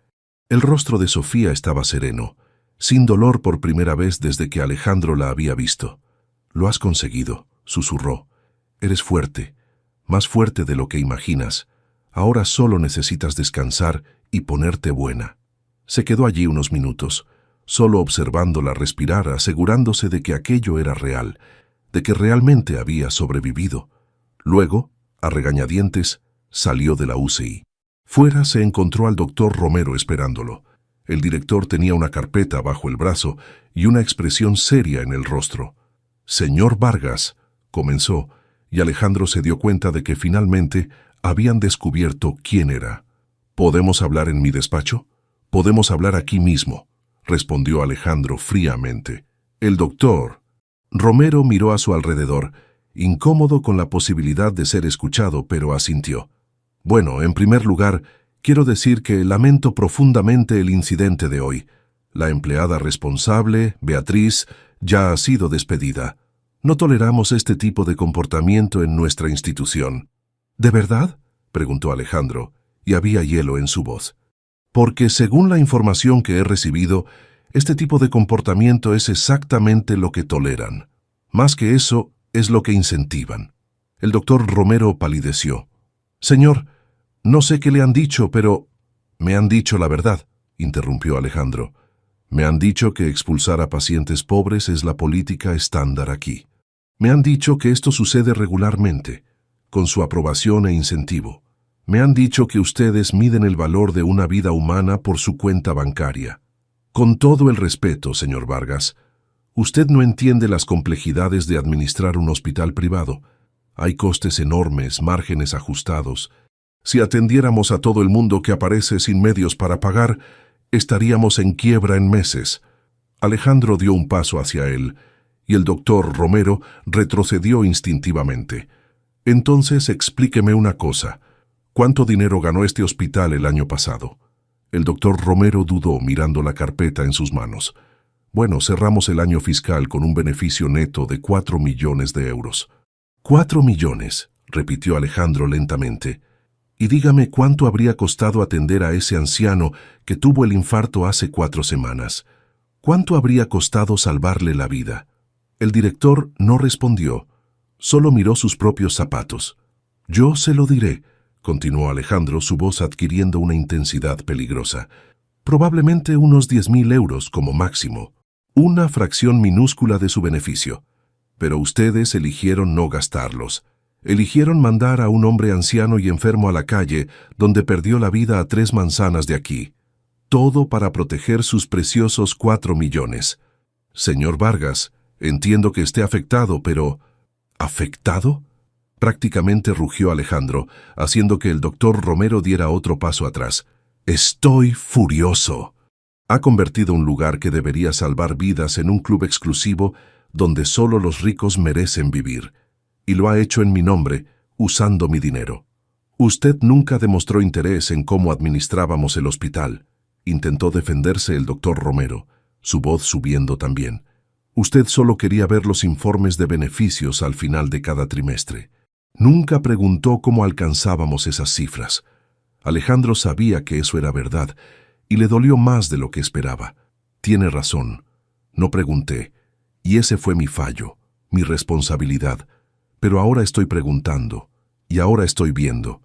El rostro de Sofía estaba sereno, sin dolor por primera vez desde que Alejandro la había visto. «Lo has conseguido», susurró. «Eres fuerte, más fuerte de lo que imaginas. Ahora solo necesitas descansar y ponerte buena». Se quedó allí unos minutos, solo observándola respirar, asegurándose de que aquello era real, de que realmente había sobrevivido. Luego, a regañadientes, salió de la UCI. Fuera se encontró al doctor Romero esperándolo. El director tenía una carpeta bajo el brazo y una expresión seria en el rostro. «Señor Vargas», comenzó, y Alejandro se dio cuenta de que finalmente habían descubierto quién era. «¿Podemos hablar en mi despacho?». «Podemos hablar aquí mismo», respondió Alejandro fríamente. El doctor Romero miró a su alrededor, incómodo con la posibilidad de ser escuchado, pero asintió. «Bueno, en primer lugar, quiero decir que lamento profundamente el incidente de hoy. La empleada responsable, Beatriz, ya ha sido despedida. No toleramos este tipo de comportamiento en nuestra institución». «¿De verdad?», preguntó Alejandro, y había hielo en su voz. «Porque según la información que he recibido, este tipo de comportamiento es exactamente lo que toleran. Más que eso, es lo que incentivan». El doctor Romero palideció. «Señor, no sé qué le han dicho, pero...». «Me han dicho la verdad», interrumpió Alejandro. «Me han dicho que expulsar a pacientes pobres es la política estándar aquí. Me han dicho que esto sucede regularmente. con su aprobación e incentivo. Me han dicho que ustedes miden el valor de una vida humana por su cuenta bancaria. Con todo el respeto, señor Vargas, usted no entiende las complejidades de administrar un hospital privado. Hay costes enormes, márgenes ajustados. Si atendiéramos a todo el mundo que aparece sin medios para pagar, estaríamos en quiebra en meses. Alejandro dio un paso hacia él, y el doctor Romero retrocedió instintivamente. Entonces, explíqueme una cosa. ¿Cuánto dinero ganó este hospital el año pasado? El doctor Romero dudó mirando la carpeta en sus manos. Bueno, cerramos el año fiscal con un beneficio neto de 4 millones de euros. 4 millones, repitió Alejandro lentamente. Y dígame cuánto habría costado atender a ese anciano que tuvo el infarto hace 4 semanas. ¿Cuánto habría costado salvarle la vida? El director no respondió, solo miró sus propios zapatos. Yo se lo diré, continuó Alejandro, su voz adquiriendo una intensidad peligrosa. Probablemente unos 10.000 euros como máximo, una fracción minúscula de su beneficio. Pero ustedes eligieron no gastarlos. Eligieron mandar a un hombre anciano y enfermo a la calle, donde perdió la vida a 3 manzanas de aquí. Todo para proteger sus preciosos 4 millones. Señor Vargas, entiendo que esté afectado, pero... ¿Afectado? Prácticamente rugió Alejandro, haciendo que el doctor Romero diera otro paso atrás. Estoy furioso. Ha convertido un lugar que debería salvar vidas en un club exclusivo donde solo los ricos merecen vivir. Y lo ha hecho en mi nombre, usando mi dinero. Usted nunca demostró interés en cómo administrábamos el hospital. Intentó defenderse el doctor Romero, su voz subiendo también. Usted solo quería ver los informes de beneficios al final de cada trimestre. Nunca preguntó cómo alcanzábamos esas cifras. Alejandro sabía que eso era verdad, y le dolió más de lo que esperaba. Tiene razón. No pregunté, y ese fue mi fallo, mi responsabilidad. Pero ahora estoy preguntando, y ahora estoy viendo.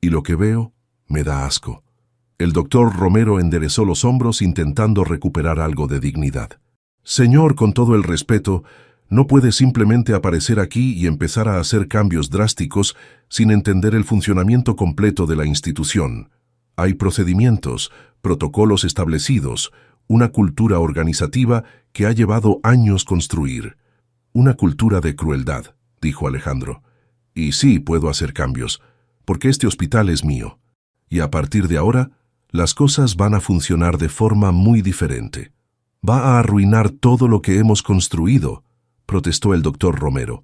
Y lo que veo me da asco. El doctor Romero enderezó los hombros intentando recuperar algo de dignidad. Señor, con todo el respeto, no puede simplemente aparecer aquí y empezar a hacer cambios drásticos sin entender el funcionamiento completo de la institución. Hay procedimientos, protocolos establecidos, una cultura organizativa que ha llevado años construir. Una cultura de crueldad, dijo Alejandro. Y sí, puedo hacer cambios, porque este hospital es mío. Y a partir de ahora, las cosas van a funcionar de forma muy diferente. Va a arruinar todo lo que hemos construido, protestó el doctor Romero.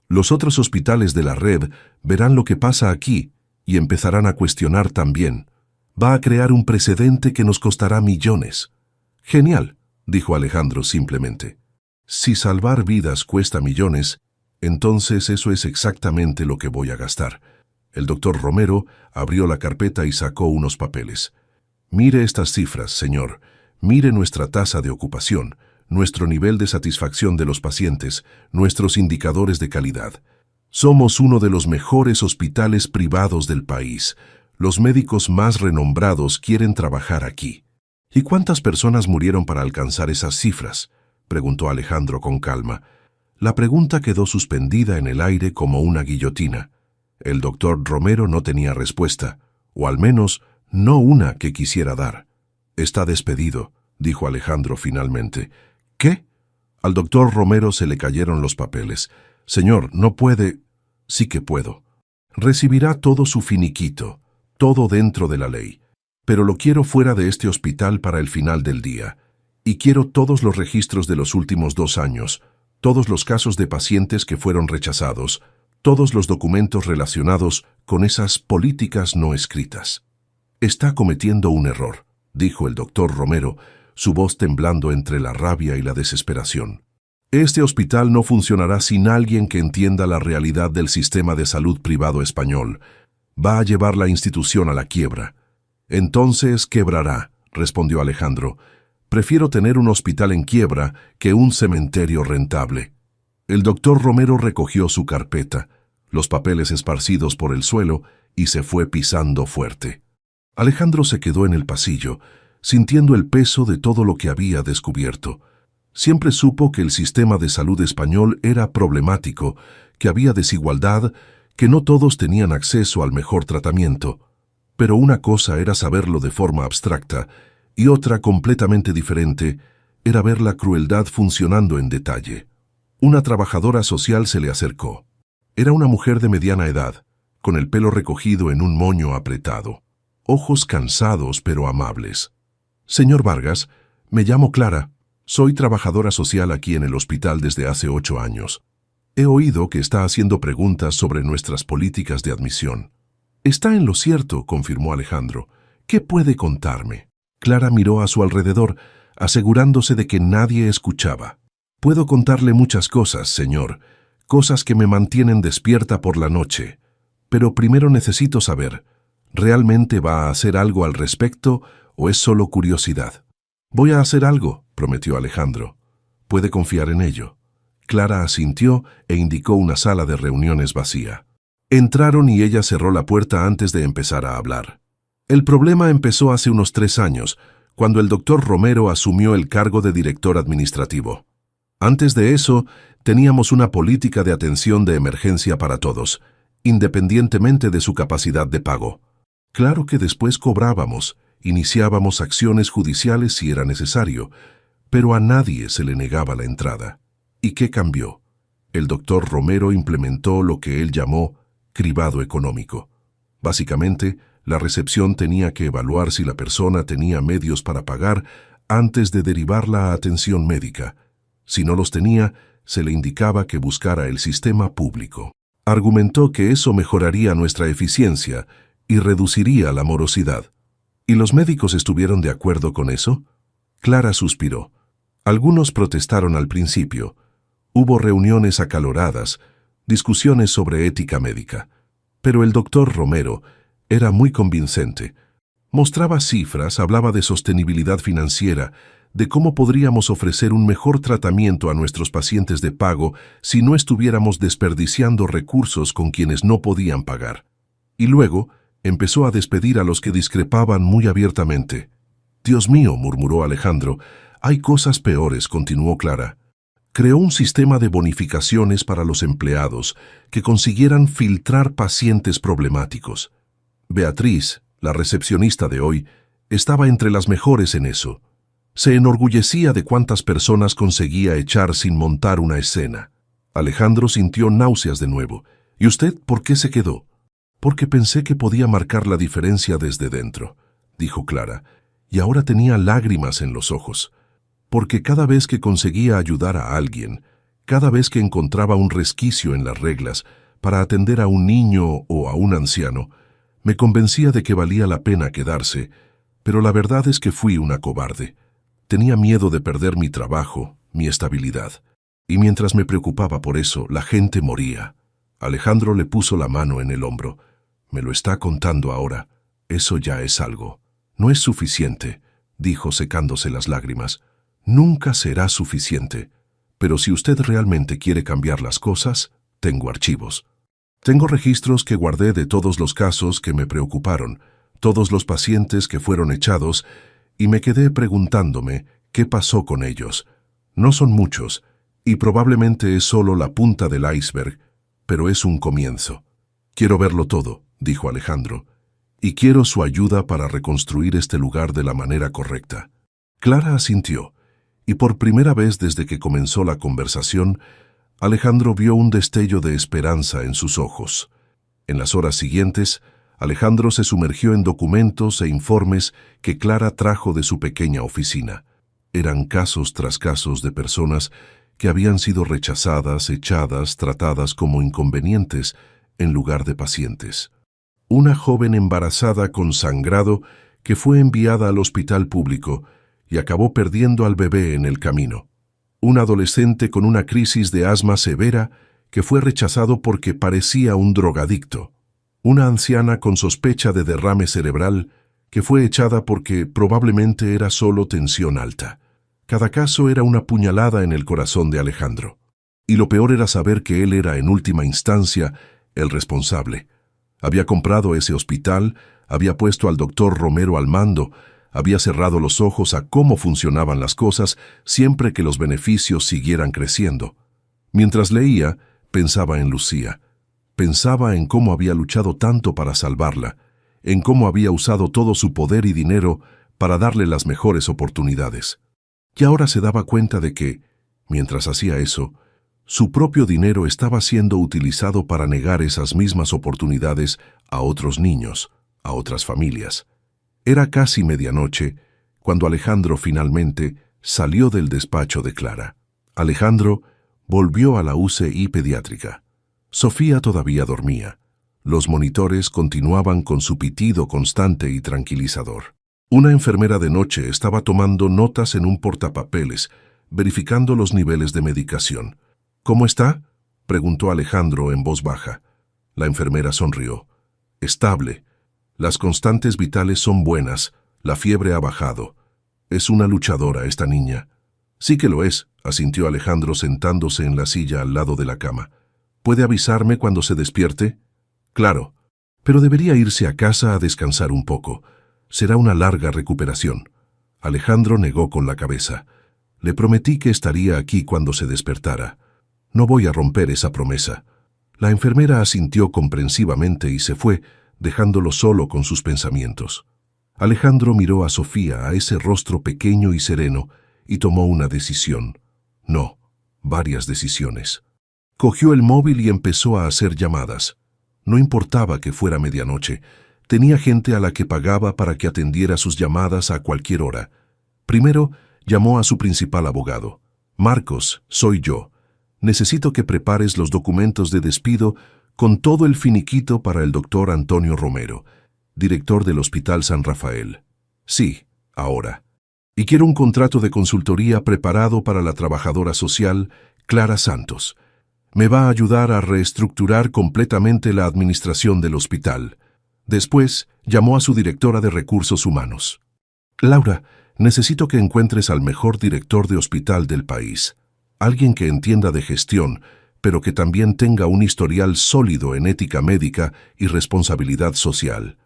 Los otros hospitales de la red verán lo que pasa aquí y empezarán a cuestionar también. Va a crear un precedente que nos costará millones. Genial, dijo Alejandro simplemente. Si salvar vidas cuesta millones, entonces eso es exactamente lo que voy a gastar. El doctor Romero abrió la carpeta y sacó unos papeles. Mire estas cifras, señor. Mire nuestra tasa de ocupación, nuestro nivel de satisfacción de los pacientes, nuestros indicadores de calidad. Somos uno de los mejores hospitales privados del país. Los médicos más renombrados quieren trabajar aquí. ¿Y cuántas personas murieron para alcanzar esas cifras?, preguntó Alejandro con calma. La pregunta quedó suspendida en el aire como una guillotina. El doctor Romero no tenía respuesta, o al menos no una que quisiera dar. Está despedido, dijo Alejandro finalmente. ¿Qué? Al doctor Romero se le cayeron los papeles. Señor, no puede... Sí que puedo. Recibirá todo su finiquito, todo dentro de la ley. Pero lo quiero fuera de este hospital para el final del día. Y quiero todos los registros de los últimos 2 años, todos los casos de pacientes que fueron rechazados, todos los documentos relacionados con esas políticas no escritas. Está cometiendo un error, dijo el doctor Romero, su voz temblando entre la rabia y la desesperación. Este hospital no funcionará sin alguien que entienda la realidad del sistema de salud privado español. Va a llevar la institución a la quiebra. Entonces quebrará, respondió Alejandro. Prefiero tener un hospital en quiebra que un cementerio rentable. El doctor Romero recogió su carpeta, los papeles esparcidos por el suelo, y se fue pisando fuerte. Alejandro se quedó en el pasillo, sintiendo el peso de todo lo que había descubierto. Siempre supo que el sistema de salud español era problemático, que había desigualdad, que no todos tenían acceso al mejor tratamiento, pero una cosa era saberlo de forma abstracta y otra completamente diferente era ver la crueldad funcionando en detalle. Una trabajadora social se le acercó. Era una mujer de mediana edad, con el pelo recogido en un moño apretado, ojos cansados pero amables. «Señor Vargas, me llamo Clara. Soy trabajadora social aquí en el hospital desde hace 8 años. He oído que está haciendo preguntas sobre nuestras políticas de admisión». «Está en lo cierto», confirmó Alejandro. «¿Qué puede contarme?» Clara miró a su alrededor, asegurándose de que nadie escuchaba. «Puedo contarle muchas cosas, señor, cosas que me mantienen despierta por la noche. Pero primero necesito saber, ¿realmente va a hacer algo al respecto o es solo curiosidad?» «Voy a hacer algo», prometió Alejandro. «Puede confiar en ello». Clara asintió e indicó una sala de reuniones vacía. Entraron y ella cerró la puerta antes de empezar a hablar. El problema empezó hace unos 3 años, cuando el doctor Romero asumió el cargo de director administrativo. Antes de eso, teníamos una política de atención de emergencia para todos, independientemente de su capacidad de pago. Claro que después cobrábamos, iniciábamos acciones judiciales si era necesario, pero a nadie se le negaba la entrada. ¿Y qué cambió? El doctor Romero implementó lo que él llamó cribado económico. Básicamente, la recepción tenía que evaluar si la persona tenía medios para pagar antes de derivarla a atención médica. Si no los tenía, se le indicaba que buscara el sistema público. Argumentó que eso mejoraría nuestra eficiencia y reduciría la morosidad. ¿Y los médicos estuvieron de acuerdo con eso? Clara suspiró. Algunos protestaron al principio. Hubo reuniones acaloradas, discusiones sobre ética médica. Pero el doctor Romero era muy convincente. Mostraba cifras, hablaba de sostenibilidad financiera, de cómo podríamos ofrecer un mejor tratamiento a nuestros pacientes de pago si no estuviéramos desperdiciando recursos con quienes no podían pagar. Y luego empezó a despedir a los que discrepaban muy abiertamente. «Dios mío», murmuró Alejandro, «hay cosas peores», continuó Clara. Creó un sistema de bonificaciones para los empleados que consiguieran filtrar pacientes problemáticos. Beatriz, la recepcionista de hoy, estaba entre las mejores en eso. Se enorgullecía de cuántas personas conseguía echar sin montar una escena. Alejandro sintió náuseas de nuevo. «¿Y usted por qué se quedó?» «Porque pensé que podía marcar la diferencia desde dentro», dijo Clara, y ahora tenía lágrimas en los ojos. «Porque cada vez que conseguía ayudar a alguien, cada vez que encontraba un resquicio en las reglas para atender a un niño o a un anciano, me convencía de que valía la pena quedarse, pero la verdad es que fui una cobarde. Tenía miedo de perder mi trabajo, mi estabilidad. Y mientras me preocupaba por eso, la gente moría». Alejandro le puso la mano en el hombro. «Me lo está contando ahora. Eso ya es algo. No es suficiente», dijo secándose las lágrimas. «Nunca será suficiente. Pero si usted realmente quiere cambiar las cosas, tengo archivos. Tengo registros que guardé de todos los casos que me preocuparon, todos los pacientes que fueron echados, y me quedé preguntándome qué pasó con ellos. No son muchos, y probablemente es solo la punta del iceberg, pero es un comienzo. Quiero verlo todo», dijo Alejandro, «y quiero su ayuda para reconstruir este lugar de la manera correcta». Clara asintió, y por primera vez desde que comenzó la conversación, Alejandro vio un destello de esperanza en sus ojos. En las horas siguientes, Alejandro se sumergió en documentos e informes que Clara trajo de su pequeña oficina. Eran casos tras casos de personas que habían sido rechazadas, echadas, tratadas como inconvenientes en lugar de pacientes. Una joven embarazada con sangrado que fue enviada al hospital público y acabó perdiendo al bebé en el camino. Un adolescente con una crisis de asma severa que fue rechazado porque parecía un drogadicto. Una anciana con sospecha de derrame cerebral que fue echada porque probablemente era solo tensión alta. Cada caso era una puñalada en el corazón de Alejandro. Y lo peor era saber que él era, en última instancia, el responsable. Había comprado ese hospital, había puesto al doctor Romero al mando, había cerrado los ojos a cómo funcionaban las cosas siempre que los beneficios siguieran creciendo. Mientras leía, pensaba en Lucía. Pensaba en cómo había luchado tanto para salvarla, en cómo había usado todo su poder y dinero para darle las mejores oportunidades. Y ahora se daba cuenta de que, mientras hacía eso, su propio dinero estaba siendo utilizado para negar esas mismas oportunidades a otros niños, a otras familias. Era casi medianoche cuando Alejandro finalmente salió del despacho de Clara. Alejandro volvió a la UCI pediátrica. Sofía todavía dormía. Los monitores continuaban con su pitido constante y tranquilizador. Una enfermera de noche estaba tomando notas en un portapapeles, verificando los niveles de medicación. «¿Cómo está?», preguntó Alejandro en voz baja. La enfermera sonrió. «Estable. Las constantes vitales son buenas. La fiebre ha bajado. Es una luchadora esta niña». «Sí que lo es», asintió Alejandro sentándose en la silla al lado de la cama. «¿Puede avisarme cuando se despierte?» «Claro, pero debería irse a casa a descansar un poco. Será una larga recuperación». Alejandro negó con la cabeza. «Le prometí que estaría aquí cuando se despertara. No voy a romper esa promesa». La enfermera asintió comprensivamente y se fue, dejándolo solo con sus pensamientos. Alejandro miró a Sofía, a ese rostro pequeño y sereno, y tomó una decisión. No, varias decisiones. Cogió el móvil y empezó a hacer llamadas. No importaba que fuera medianoche. Tenía gente a la que pagaba para que atendiera sus llamadas a cualquier hora. Primero, llamó a su principal abogado. «Marcos, soy yo. Necesito que prepares los documentos de despido con todo el finiquito para el doctor Antonio Romero, director del Hospital San Rafael». «Sí, ahora. Y quiero un contrato de consultoría preparado para la trabajadora social Clara Santos. Me va a ayudar a reestructurar completamente la administración del hospital». Después, llamó a su directora de recursos humanos. «Laura, necesito que encuentres al mejor director de hospital del país. Alguien que entienda de gestión, pero que también tenga un historial sólido en ética médica y responsabilidad social.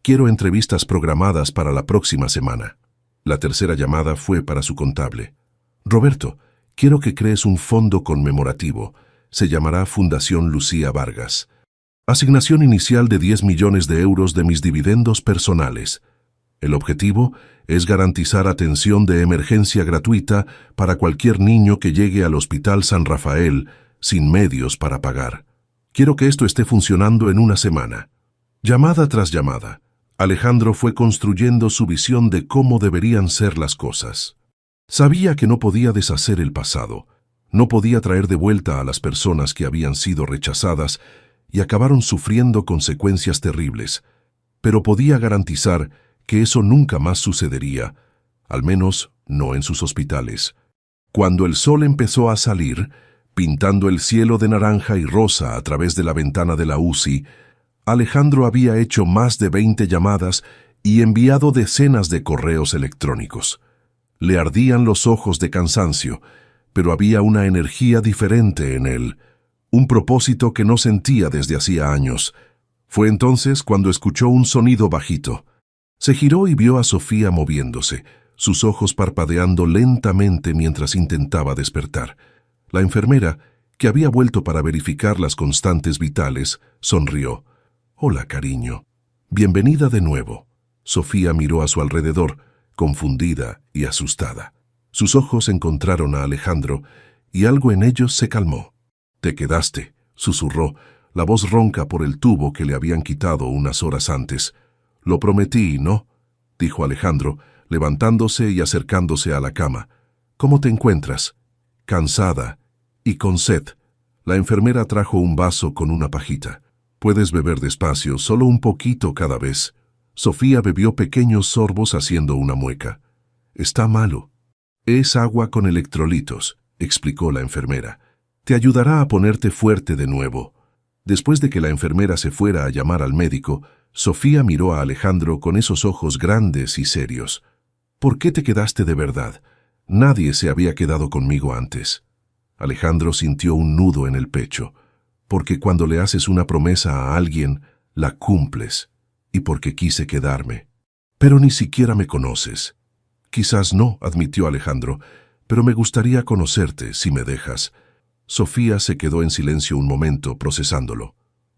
Quiero entrevistas programadas para la próxima semana». La tercera llamada fue para su contable. «Roberto, quiero que crees un fondo conmemorativo. Se llamará Fundación Lucía Vargas. Asignación inicial de 10 millones de euros de mis dividendos personales. El objetivo es garantizar atención de emergencia gratuita para cualquier niño que llegue al Hospital San Rafael sin medios para pagar. Quiero que esto esté funcionando en una semana». Llamada tras llamada, Alejandro fue construyendo su visión de cómo deberían ser las cosas. Sabía que no podía deshacer el pasado, no podía traer de vuelta a las personas que habían sido rechazadas y acabaron sufriendo consecuencias terribles, pero podía garantizar que eso nunca más sucedería, al menos no en sus hospitales. Cuando el sol empezó a salir, pintando el cielo de naranja y rosa a través de la ventana de la UCI, Alejandro había hecho más de 20 llamadas y enviado decenas de correos electrónicos. Le ardían los ojos de cansancio, pero había una energía diferente en él, un propósito que no sentía desde hacía años. Fue entonces cuando escuchó un sonido bajito. Se giró y vio a Sofía moviéndose, sus ojos parpadeando lentamente mientras intentaba despertar. La enfermera, que había vuelto para verificar las constantes vitales, sonrió. «Hola, cariño. Bienvenida de nuevo». Sofía miró a su alrededor, confundida y asustada. Sus ojos encontraron a Alejandro y algo en ellos se calmó. «Te quedaste», susurró, la voz ronca por el tubo que le habían quitado unas horas antes. «Lo prometí, ¿no?», dijo Alejandro, levantándose y acercándose a la cama. «¿Cómo te encuentras?» «Cansada y con sed». La enfermera trajo un vaso con una pajita. «Puedes beber despacio, solo un poquito cada vez». Sofía bebió pequeños sorbos haciendo una mueca. «Está malo». «Es agua con electrolitos», explicó la enfermera. «Te ayudará a ponerte fuerte de nuevo». Después de que la enfermera se fuera a llamar al médico, Sofía miró a Alejandro con esos ojos grandes y serios. «¿Por qué te quedaste de verdad? Nadie se había quedado conmigo antes». Alejandro sintió un nudo en el pecho. «Porque cuando le haces una promesa a alguien, la cumples. Y porque quise quedarme». «Pero ni siquiera me conoces». «Quizás no», admitió Alejandro, «pero me gustaría conocerte, si me dejas». Sofía se quedó en silencio un momento, procesándolo.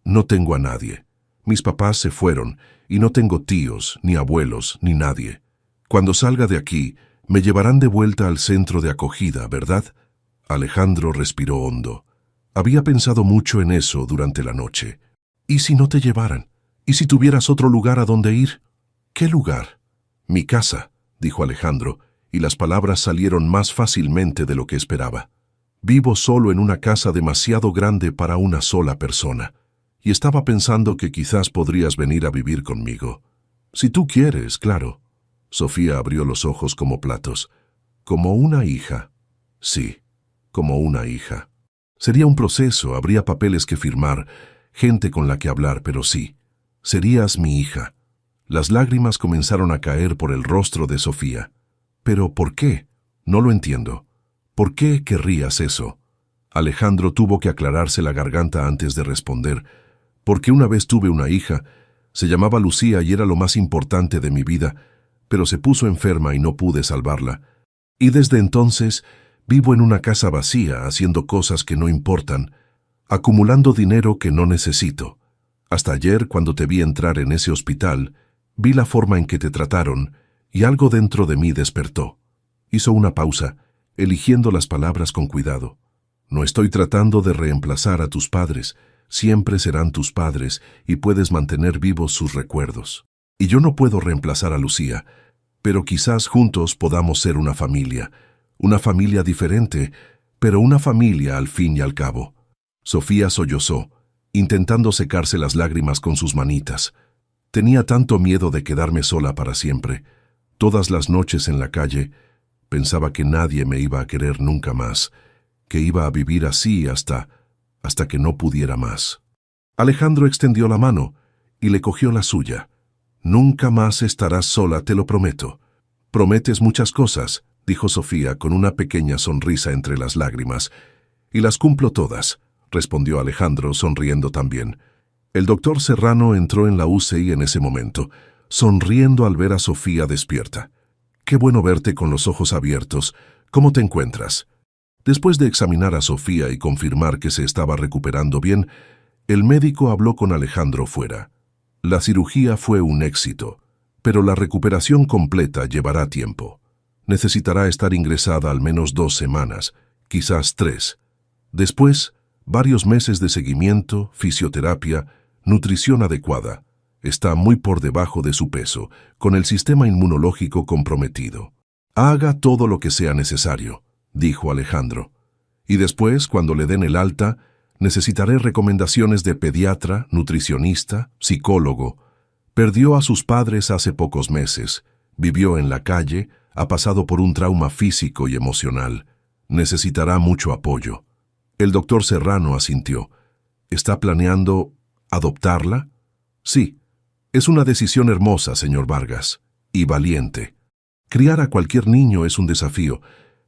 No tengo a nadie. Mis papás se fueron y no tengo tíos, ni abuelos, ni nadie. Cuando salga de aquí, me llevarán de vuelta al centro de acogida, ¿verdad? Alejandro respiró hondo. Había pensado mucho en eso durante la noche. ¿Y si no te llevaran? ¿Y si tuvieras otro lugar a donde ir? ¿Qué lugar? Mi casa, dijo Alejandro, y las palabras salieron más fácilmente de lo que esperaba. Vivo solo en una casa demasiado grande para una sola persona, y estaba pensando que quizás podrías venir a vivir conmigo. Si tú quieres, claro. Sofía abrió los ojos como platos. ¿Como una hija? Sí, como una hija. Sería un proceso, habría papeles que firmar, gente con la que hablar, pero sí, serías mi hija. Las lágrimas comenzaron a caer por el rostro de Sofía. ¿Pero por qué? No lo entiendo. ¿Por qué querrías eso? Alejandro tuvo que aclararse la garganta antes de responder. Porque una vez tuve una hija, se llamaba Lucía y era lo más importante de mi vida, pero se puso enferma y no pude salvarla. Y desde entonces vivo en una casa vacía, haciendo cosas que no importan, acumulando dinero que no necesito. Hasta ayer, cuando te vi entrar en ese hospital, vi la forma en que te trataron y algo dentro de mí despertó. Hizo una pausa, eligiendo las palabras con cuidado. No estoy tratando de reemplazar a tus padres, siempre serán tus padres y puedes mantener vivos sus recuerdos. Y yo no puedo reemplazar a Lucía, pero quizás juntos podamos ser una familia diferente, pero una familia al fin y al cabo. Sofía sollozó, intentando secarse las lágrimas con sus manitas. Tenía tanto miedo de quedarme sola para siempre. Todas las noches en la calle, pensaba que nadie me iba a querer nunca más, que iba a vivir así hasta que no pudiera más. Alejandro extendió la mano y le cogió la suya. Nunca más estarás sola, te lo prometo. Prometes muchas cosas, dijo Sofía con una pequeña sonrisa entre las lágrimas. Y las cumplo todas, respondió Alejandro sonriendo también. El doctor Serrano entró en la UCI en ese momento, sonriendo al ver a Sofía despierta. Qué bueno verte con los ojos abiertos. ¿Cómo te encuentras? Después de examinar a Sofía y confirmar que se estaba recuperando bien, el médico habló con Alejandro fuera. La cirugía fue un éxito, pero la recuperación completa llevará tiempo. Necesitará estar ingresada al menos 2 semanas, quizás 3. Después, varios meses de seguimiento, fisioterapia, nutrición adecuada. Está muy por debajo de su peso, con el sistema inmunológico comprometido. Haga todo lo que sea necesario, dijo Alejandro. Y después, cuando le den el alta, necesitaré recomendaciones de pediatra, nutricionista, psicólogo. Perdió a sus padres hace pocos meses, vivió en la calle, ha pasado por un trauma físico y emocional. Necesitará mucho apoyo. El doctor Serrano asintió. ¿Está planeando adoptarla? Sí. Es una decisión hermosa, señor Vargas, y valiente. Criar a cualquier niño es un desafío,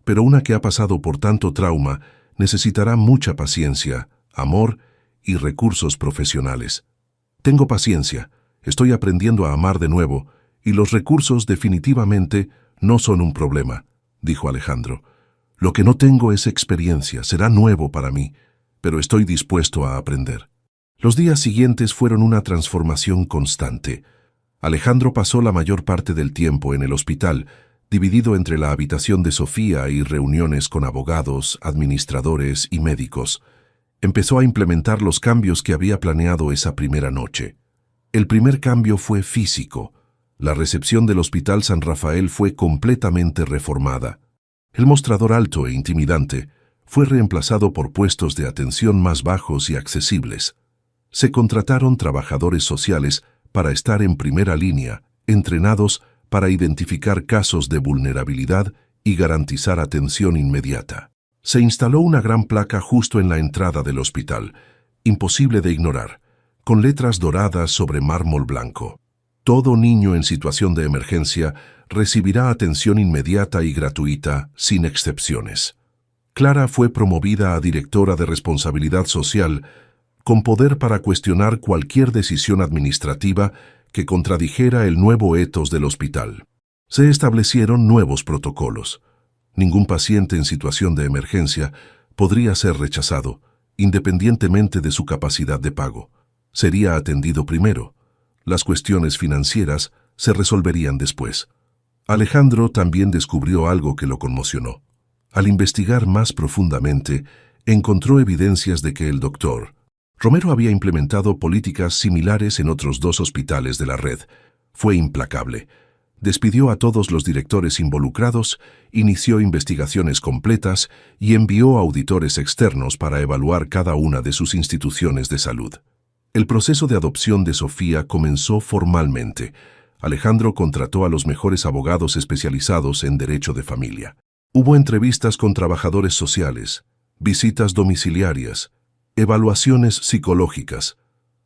pero una que ha pasado por tanto trauma necesitará mucha paciencia, amor y recursos profesionales. Tengo paciencia, estoy aprendiendo a amar de nuevo, y los recursos definitivamente no son un problema, dijo Alejandro. Lo que no tengo es experiencia, será nuevo para mí, pero estoy dispuesto a aprender. Los días siguientes fueron una transformación constante. Alejandro pasó la mayor parte del tiempo en el hospital, dividido entre la habitación de Sofía y reuniones con abogados, administradores y médicos. Empezó a implementar los cambios que había planeado esa primera noche. El primer cambio fue físico. La recepción del Hospital San Rafael fue completamente reformada. El mostrador alto e intimidante fue reemplazado por puestos de atención más bajos y accesibles. Se contrataron trabajadores sociales para estar en primera línea, entrenados para identificar casos de vulnerabilidad y garantizar atención inmediata. Se instaló una gran placa justo en la entrada del hospital, imposible de ignorar, con letras doradas sobre mármol blanco. Todo niño en situación de emergencia recibirá atención inmediata y gratuita, sin excepciones. Clara fue promovida a directora de responsabilidad social, con poder para cuestionar cualquier decisión administrativa que contradijera el nuevo etos del hospital. Se establecieron nuevos protocolos. Ningún paciente en situación de emergencia podría ser rechazado, independientemente de su capacidad de pago. Sería atendido primero. Las cuestiones financieras se resolverían después. Alejandro también descubrió algo que lo conmocionó. Al investigar más profundamente, encontró evidencias de que el doctor Romero había implementado políticas similares en otros 2 hospitales de la red. Fue implacable. Despidió a todos los directores involucrados, inició investigaciones completas y envió auditores externos para evaluar cada una de sus instituciones de salud. El proceso de adopción de Sofía comenzó formalmente. Alejandro contrató a los mejores abogados especializados en derecho de familia. Hubo entrevistas con trabajadores sociales, visitas domiciliarias, evaluaciones psicológicas.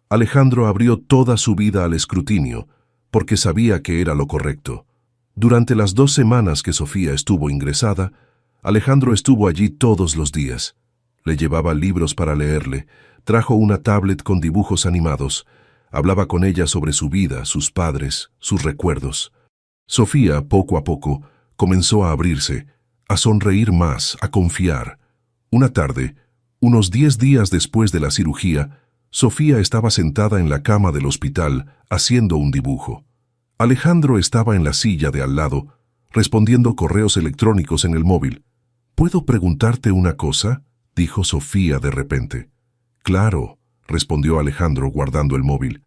Alejandro abrió toda su vida al escrutinio, porque sabía que era lo correcto. Durante las 2 semanas que Sofía estuvo ingresada, Alejandro estuvo allí todos los días. Le llevaba libros para leerle, trajo una tablet con dibujos animados, hablaba con ella sobre su vida, sus padres, sus recuerdos. Sofía, poco a poco, comenzó a abrirse, a sonreír más, a confiar. Una tarde, unos 10 días después de la cirugía, Sofía estaba sentada en la cama del hospital haciendo un dibujo. Alejandro estaba en la silla de al lado, respondiendo correos electrónicos en el móvil. «¿Puedo preguntarte una cosa?», dijo Sofía de repente. «Claro», respondió Alejandro guardando el móvil.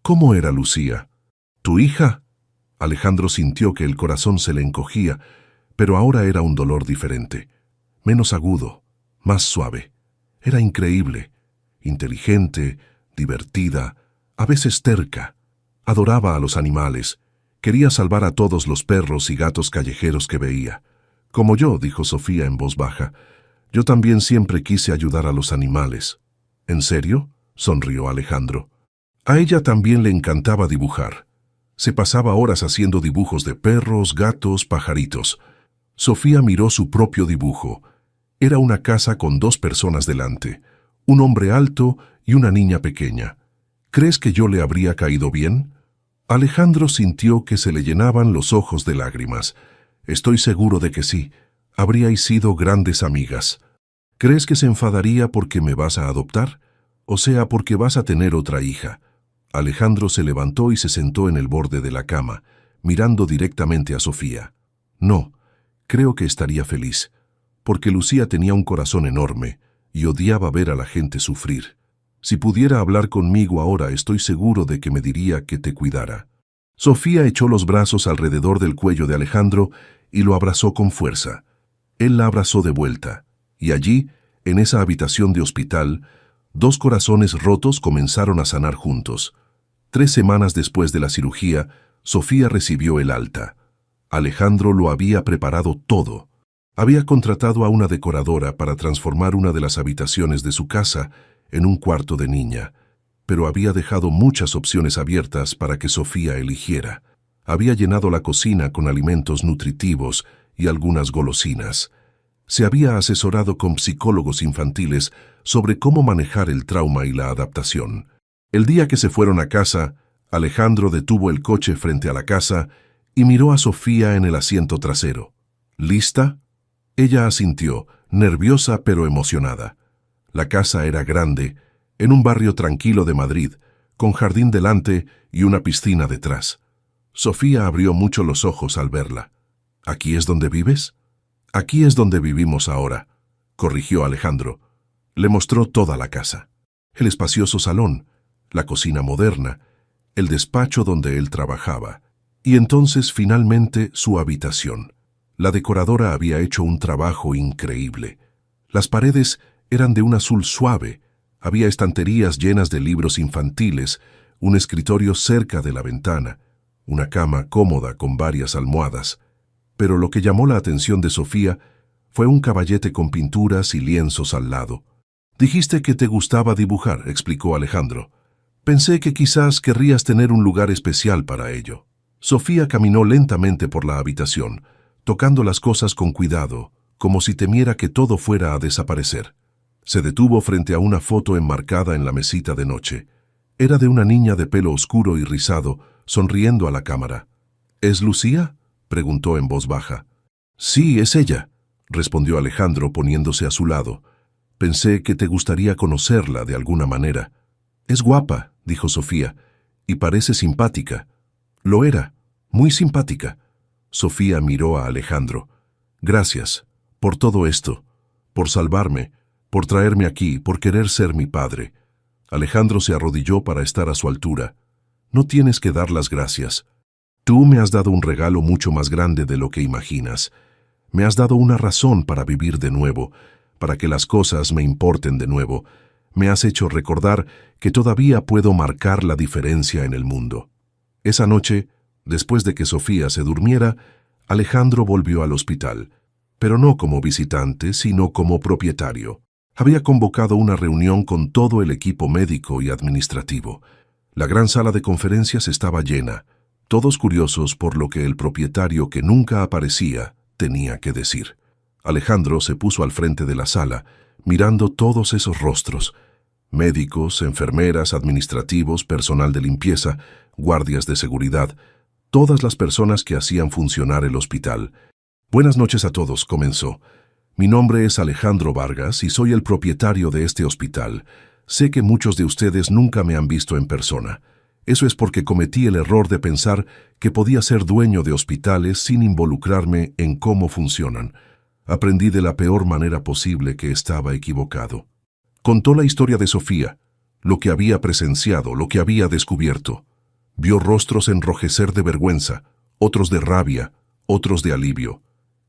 «¿Cómo era Lucía?» «¿Tu hija?». Alejandro sintió que el corazón se le encogía, pero ahora era un dolor diferente, menos agudo, más suave. Era increíble, inteligente, divertida, a veces terca. Adoraba a los animales, quería salvar a todos los perros y gatos callejeros que veía. «Como yo», dijo Sofía en voz baja, «yo también siempre quise ayudar a los animales». «¿En serio?», sonrió Alejandro. A ella también le encantaba dibujar. Se pasaba horas haciendo dibujos de perros, gatos, pajaritos. Sofía miró su propio dibujo. Era una casa con 2 personas delante, un hombre alto y una niña pequeña. «¿Crees que yo le habría caído bien?». Alejandro sintió que se le llenaban los ojos de lágrimas. «Estoy seguro de que sí. Habríais sido grandes amigas». «¿Crees que se enfadaría porque me vas a adoptar? O sea, porque vas a tener otra hija». Alejandro se levantó y se sentó en el borde de la cama, mirando directamente a Sofía. «No, creo que estaría feliz, porque Lucía tenía un corazón enorme y odiaba ver a la gente sufrir. Si pudiera hablar conmigo ahora, estoy seguro de que me diría que te cuidara». Sofía echó los brazos alrededor del cuello de Alejandro y lo abrazó con fuerza. Él la abrazó de vuelta, y allí, en esa habitación de hospital, 2 corazones rotos comenzaron a sanar juntos. 3 semanas después de la cirugía, Sofía recibió el alta. Alejandro lo había preparado todo. Había contratado a una decoradora para transformar una de las habitaciones de su casa en un cuarto de niña, pero había dejado muchas opciones abiertas para que Sofía eligiera. Había llenado la cocina con alimentos nutritivos y algunas golosinas. Se había asesorado con psicólogos infantiles sobre cómo manejar el trauma y la adaptación. El día que se fueron a casa, Alejandro detuvo el coche frente a la casa y miró a Sofía en el asiento trasero. «¿Lista?». Ella asintió, nerviosa pero emocionada. La casa era grande, en un barrio tranquilo de Madrid, con jardín delante y una piscina detrás. Sofía abrió mucho los ojos al verla. «¿Aquí es donde vives?». «Aquí es donde vivimos ahora», corrigió Alejandro. Le mostró toda la casa. El espacioso salón, la cocina moderna, el despacho donde él trabajaba, y entonces finalmente su habitación. La decoradora había hecho un trabajo increíble. Las paredes eran de un azul suave, había estanterías llenas de libros infantiles, un escritorio cerca de la ventana, una cama cómoda con varias almohadas. Pero lo que llamó la atención de Sofía fue un caballete con pinturas y lienzos al lado. «Dijiste que te gustaba dibujar», explicó Alejandro. «Pensé que quizás querrías tener un lugar especial para ello». Sofía caminó lentamente por la habitación, tocando las cosas con cuidado, como si temiera que todo fuera a desaparecer. Se detuvo frente a una foto enmarcada en la mesita de noche. Era de una niña de pelo oscuro y rizado, sonriendo a la cámara. «¿Es Lucía?», preguntó en voz baja. «Sí, es ella», respondió Alejandro poniéndose a su lado. «Pensé que te gustaría conocerla de alguna manera». «Es guapa», dijo Sofía, y parece simpática. Lo era, muy simpática. Sofía miró a Alejandro. Gracias, por todo esto, por salvarme, por traerme aquí, por querer ser mi padre. Alejandro se arrodilló para estar a su altura. No tienes que dar las gracias. Tú me has dado un regalo mucho más grande de lo que imaginas. Me has dado una razón para vivir de nuevo, para que las cosas me importen de nuevo. Me has hecho recordar que todavía puedo marcar la diferencia en el mundo. Esa noche, después de que Sofía se durmiera, Alejandro volvió al hospital, pero no como visitante, sino como propietario. Había convocado una reunión con todo el equipo médico y administrativo. La gran sala de conferencias estaba llena, todos curiosos por lo que el propietario, que nunca aparecía, tenía que decir. Alejandro se puso al frente de la sala, mirando todos esos rostros: médicos, enfermeras, administrativos, personal de limpieza, guardias de seguridad, todas las personas que hacían funcionar el hospital. Buenas noches a todos, comenzó. Mi nombre es Alejandro Vargas y soy el propietario de este hospital. Sé que muchos de ustedes nunca me han visto en persona. Eso es porque cometí el error de pensar que podía ser dueño de hospitales sin involucrarme en cómo funcionan. Aprendí de la peor manera posible que estaba equivocado. Contó la historia de Sofía, lo que había presenciado, lo que había descubierto. Vio rostros enrojecer de vergüenza, otros de rabia, otros de alivio.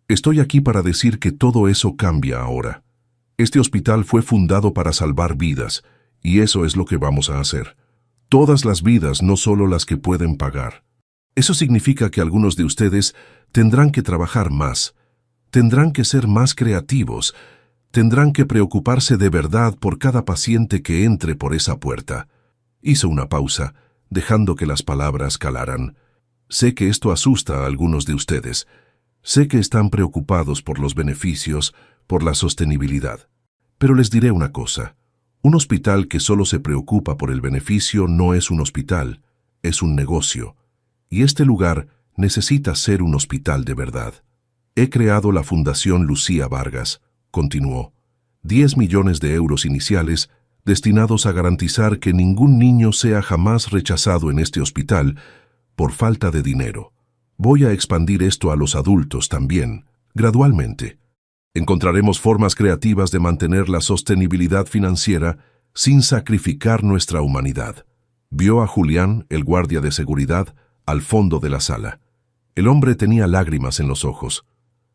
Estoy aquí para decir que todo eso cambia ahora. Este hospital fue fundado para salvar vidas, y eso es lo que vamos a hacer. Todas las vidas, no solo las que pueden pagar. Eso significa que algunos de ustedes tendrán que trabajar más, tendrán que ser más creativos, tendrán que preocuparse de verdad por cada paciente que entre por esa puerta. Hizo una pausa, dejando que las palabras calaran. Sé que esto asusta a algunos de ustedes. Sé que están preocupados por los beneficios, por la sostenibilidad. Pero les diré una cosa. Un hospital que solo se preocupa por el beneficio no es un hospital, es un negocio. Y este lugar necesita ser un hospital de verdad. He creado la Fundación Lucía Vargas, continuó. 10 millones de euros iniciales destinados a garantizar que ningún niño sea jamás rechazado en este hospital por falta de dinero. Voy a expandir esto a los adultos también, gradualmente. Encontraremos formas creativas de mantener la sostenibilidad financiera sin sacrificar nuestra humanidad. Vio a Julián, el guardia de seguridad, al fondo de la sala. El hombre tenía lágrimas en los ojos.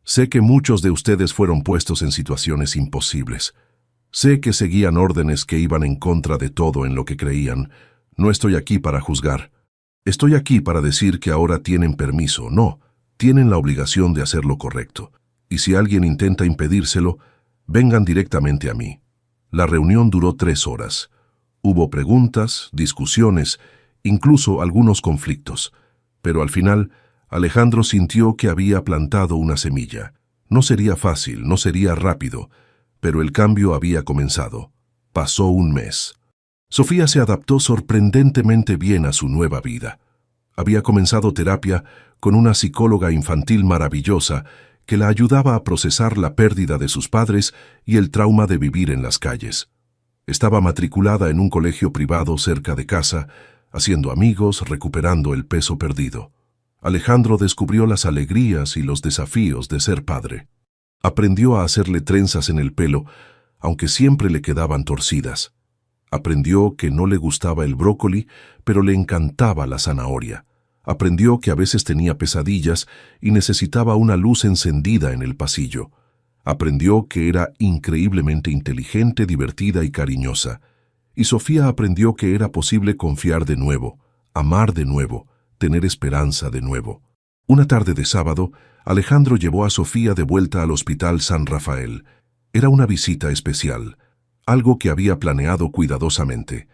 Sé que muchos de ustedes fueron puestos en situaciones imposibles. Sé que seguían órdenes que iban en contra de todo en lo que creían. No estoy aquí para juzgar. Estoy aquí para decir que ahora tienen permiso. No, tienen la obligación de hacer lo correcto. Y si alguien intenta impedírselo, vengan directamente a mí. La reunión duró 3 horas. Hubo preguntas, discusiones, incluso algunos conflictos. Pero al final, Alejandro sintió que había plantado una semilla. No sería fácil, no sería rápido, pero el cambio había comenzado. Pasó un mes. Sofía se adaptó sorprendentemente bien a su nueva vida. Había comenzado terapia con una psicóloga infantil maravillosa que la ayudaba a procesar la pérdida de sus padres y el trauma de vivir en las calles. Estaba matriculada en un colegio privado cerca de casa, haciendo amigos, recuperando el peso perdido. Alejandro descubrió las alegrías y los desafíos de ser padre. Aprendió a hacerle trenzas en el pelo, aunque siempre le quedaban torcidas. Aprendió que no le gustaba el brócoli, pero le encantaba la zanahoria. Aprendió que a veces tenía pesadillas y necesitaba una luz encendida en el pasillo. Aprendió que era increíblemente inteligente, divertida y cariñosa. Y Sofía aprendió que era posible confiar de nuevo, amar de nuevo, tener esperanza de nuevo. Una tarde de sábado, Alejandro llevó a Sofía de vuelta al Hospital San Rafael. Era una visita especial, algo que había planeado cuidadosamente.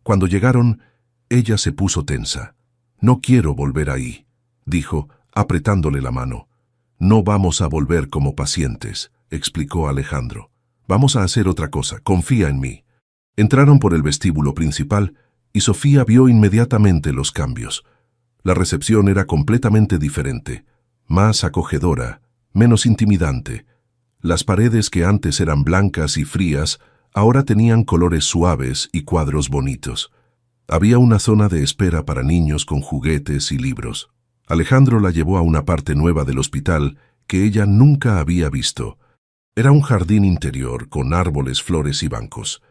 Cuando llegaron, ella se puso tensa. «No quiero volver ahí», dijo, apretándole la mano. «No vamos a volver como pacientes», explicó Alejandro. «Vamos a hacer otra cosa, confía en mí». Entraron por el vestíbulo principal y Sofía vio inmediatamente los cambios. La recepción era completamente diferente, más acogedora, menos intimidante. Las paredes que antes eran blancas y frías, ahora tenían colores suaves y cuadros bonitos. Había una zona de espera para niños con juguetes y libros. Alejandro la llevó a una parte nueva del hospital que ella nunca había visto. Era un jardín interior con árboles, flores y bancos.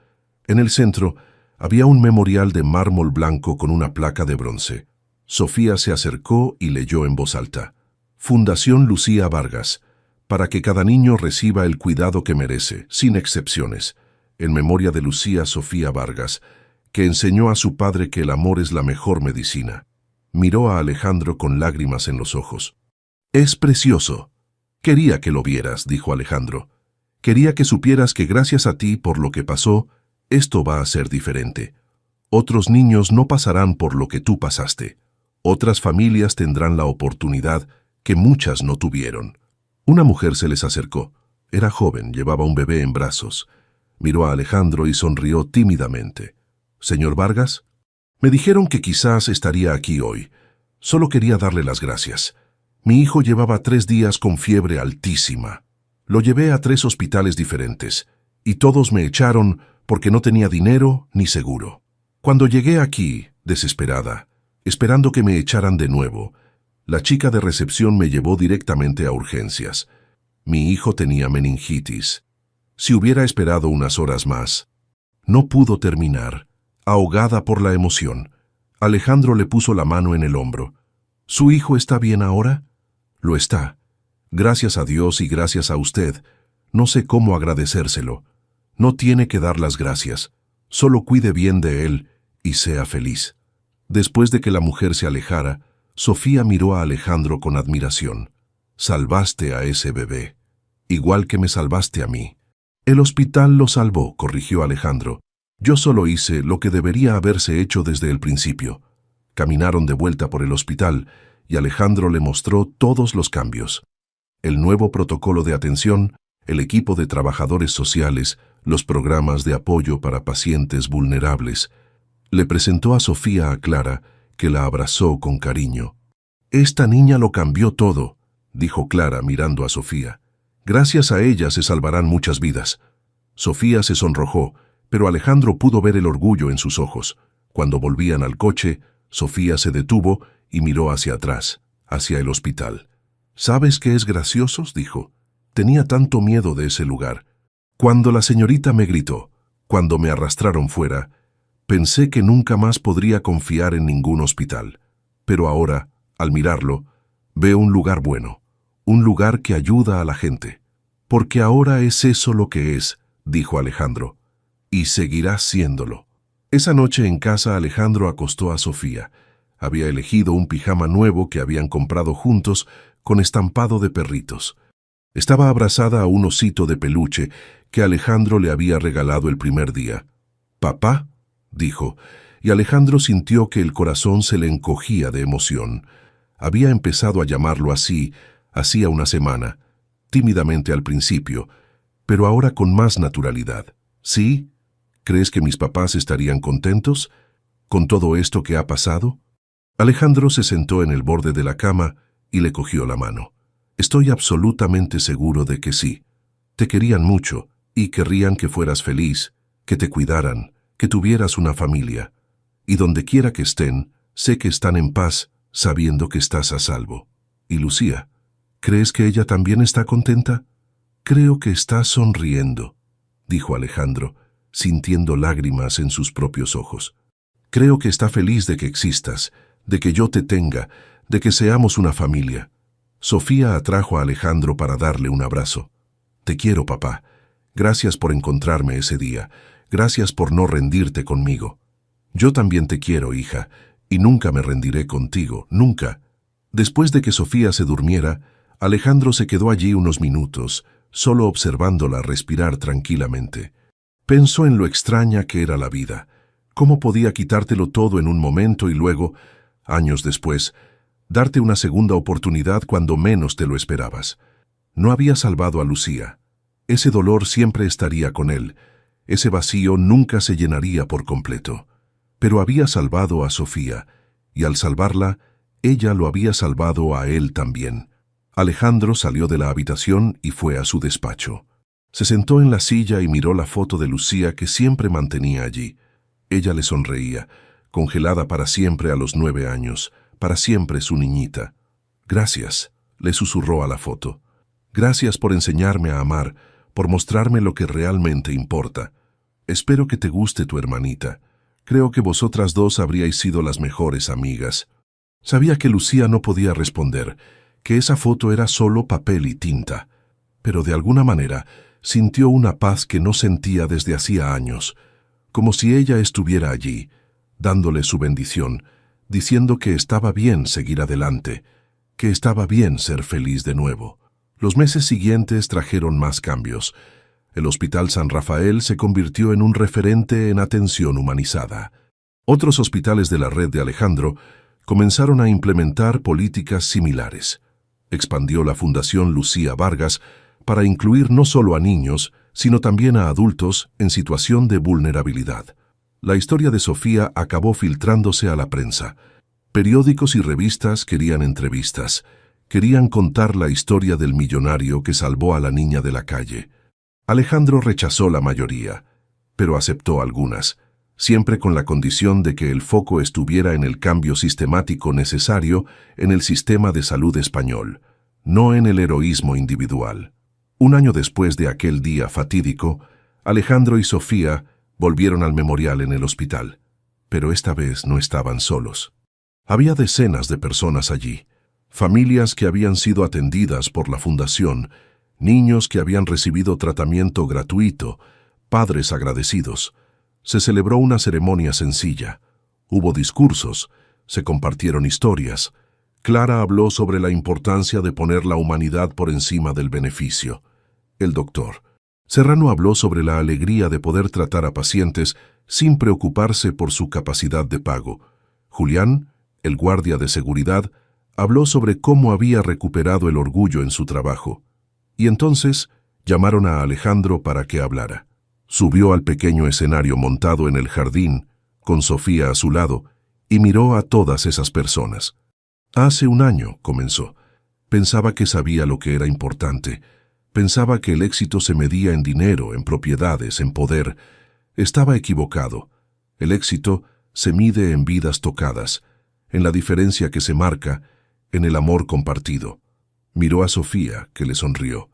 En el centro había un memorial de mármol blanco con una placa de bronce. Sofía se acercó y leyó en voz alta: Fundación Lucía Vargas, para que cada niño reciba el cuidado que merece, sin excepciones, en memoria de Lucía Sofía Vargas, que enseñó a su padre que el amor es la mejor medicina. Miró a Alejandro con lágrimas en los ojos. «Es precioso. Quería que lo vieras», dijo Alejandro. «Quería que supieras que gracias a ti por lo que pasó, esto va a ser diferente. Otros niños no pasarán por lo que tú pasaste. Otras familias tendrán la oportunidad que muchas no tuvieron». Una mujer se les acercó. Era joven, llevaba un bebé en brazos. Miró a Alejandro y sonrió tímidamente. «¿Señor Vargas? Me dijeron que quizás estaría aquí hoy. Solo quería darle las gracias. Mi hijo llevaba 3 días con fiebre altísima. Lo llevé a 3 hospitales diferentes, y todos me echaron porque no tenía dinero ni seguro. Cuando llegué aquí, desesperada, esperando que me echaran de nuevo, la chica de recepción me llevó directamente a urgencias. Mi hijo tenía meningitis. Si hubiera esperado unas horas más, no pudo terminar. Ahogada por la emoción, Alejandro le puso la mano en el hombro. «¿Su hijo está bien ahora?» «Lo está. Gracias a Dios y gracias a usted. No sé cómo agradecérselo. No tiene que dar las gracias. Solo cuide bien de él y sea feliz». Después de que la mujer se alejara, Sofía miró a Alejandro con admiración. «Salvaste a ese bebé, igual que me salvaste a mí». «El hospital lo salvó», corrigió Alejandro. «Yo solo hice lo que debería haberse hecho desde el principio». Caminaron de vuelta por el hospital y Alejandro le mostró todos los cambios. El nuevo protocolo de atención, el equipo de trabajadores sociales, los programas de apoyo para pacientes vulnerables. Le presentó a Sofía a Clara, que la abrazó con cariño. «Esta niña lo cambió todo», dijo Clara mirando a Sofía. «Gracias a ella se salvarán muchas vidas». Sofía se sonrojó, pero Alejandro pudo ver el orgullo en sus ojos. Cuando volvían al coche, Sofía se detuvo y miró hacia atrás, hacia el hospital. «¿Sabes qué es gracioso?», dijo. «Tenía tanto miedo de ese lugar. Cuando la señorita me gritó, cuando me arrastraron fuera, pensé que nunca más podría confiar en ningún hospital. Pero ahora, al mirarlo, veo un lugar bueno, un lugar que ayuda a la gente. Porque ahora es eso lo que es», dijo Alejandro. «Y seguirá siéndolo». Esa noche en casa Alejandro acostó a Sofía. Había elegido un pijama nuevo que habían comprado juntos con estampado de perritos. Estaba abrazada a un osito de peluche que Alejandro le había regalado el primer día. «Papá», dijo, y Alejandro sintió que el corazón se le encogía de emoción. Había empezado a llamarlo así hacía una semana, tímidamente al principio, pero ahora con más naturalidad. «¿Sí? ¿Crees que mis papás estarían contentos con todo esto que ha pasado?» Alejandro se sentó en el borde de la cama y le cogió la mano. «Estoy absolutamente seguro de que sí. Te querían mucho y querrían que fueras feliz, que te cuidaran, que tuvieras una familia. Y donde quiera que estén, sé que están en paz, sabiendo que estás a salvo. ¿Y Lucía? ¿Crees que ella también está contenta?» «Creo que está sonriendo», dijo Alejandro, sintiendo lágrimas en sus propios ojos. «Creo que está feliz de que existas, de que yo te tenga, de que seamos una familia». Sofía atrajo a Alejandro para darle un abrazo. «Te quiero, papá. Gracias por encontrarme ese día. Gracias por no rendirte conmigo. Yo también te quiero, hija, y nunca me rendiré contigo, nunca». Después de que Sofía se durmiera, Alejandro se quedó allí unos minutos, solo observándola respirar tranquilamente. Pensó en lo extraña que era la vida. ¿Cómo podía quitártelo todo en un momento y luego, años después, darte una segunda oportunidad cuando menos te lo esperabas? No había salvado a Lucía. Ese dolor siempre estaría con él. Ese vacío nunca se llenaría por completo. Pero había salvado a Sofía, y al salvarla, ella lo había salvado a él también. Alejandro salió de la habitación y fue a su despacho. Se sentó en la silla y miró la foto de Lucía que siempre mantenía allí. Ella le sonreía, congelada para siempre a los 9 años, para siempre su niñita. Gracias, le susurró a la foto. Gracias por enseñarme a amar, por mostrarme lo que realmente importa. Espero que te guste tu hermanita. Creo que vosotras dos habríais sido las mejores amigas. Sabía que Lucía no podía responder, que esa foto era solo papel y tinta, pero de alguna manera sintió una paz que no sentía desde hacía años, como si ella estuviera allí, dándole su bendición, diciendo que estaba bien seguir adelante, que estaba bien ser feliz de nuevo. Los meses siguientes trajeron más cambios. El Hospital San Rafael se convirtió en un referente en atención humanizada. Otros hospitales de la red de Alejandro comenzaron a implementar políticas similares. Expandió la Fundación Lucía Vargas para incluir no solo a niños, sino también a adultos en situación de vulnerabilidad. La historia de Sofía acabó filtrándose a la prensa. Periódicos y revistas querían entrevistas. Querían contar la historia del millonario que salvó a la niña de la calle. Alejandro rechazó la mayoría, pero aceptó algunas, siempre con la condición de que el foco estuviera en el cambio sistemático necesario en el sistema de salud español, no en el heroísmo individual. Un año después de aquel día fatídico, Alejandro y Sofía volvieron al memorial en el hospital, pero esta vez no estaban solos. Había decenas de personas allí, familias que habían sido atendidas por la fundación, niños que habían recibido tratamiento gratuito, padres agradecidos. Se celebró una ceremonia sencilla. Hubo discursos, se compartieron historias. Clara habló sobre la importancia de poner la humanidad por encima del beneficio. El doctor Serrano habló sobre la alegría de poder tratar a pacientes sin preocuparse por su capacidad de pago. Julián, el guardia de seguridad, habló sobre cómo había recuperado el orgullo en su trabajo. Y entonces llamaron a Alejandro para que hablara. Subió al pequeño escenario montado en el jardín, con Sofía a su lado, y miró a todas esas personas. Hace un año, comenzó. Pensaba que sabía lo que era importante. Pensaba que el éxito se medía en dinero, en propiedades, en poder. Estaba equivocado. El éxito se mide en vidas tocadas, en la diferencia que se marca, en el amor compartido. Miró a Sofía, que le sonrió.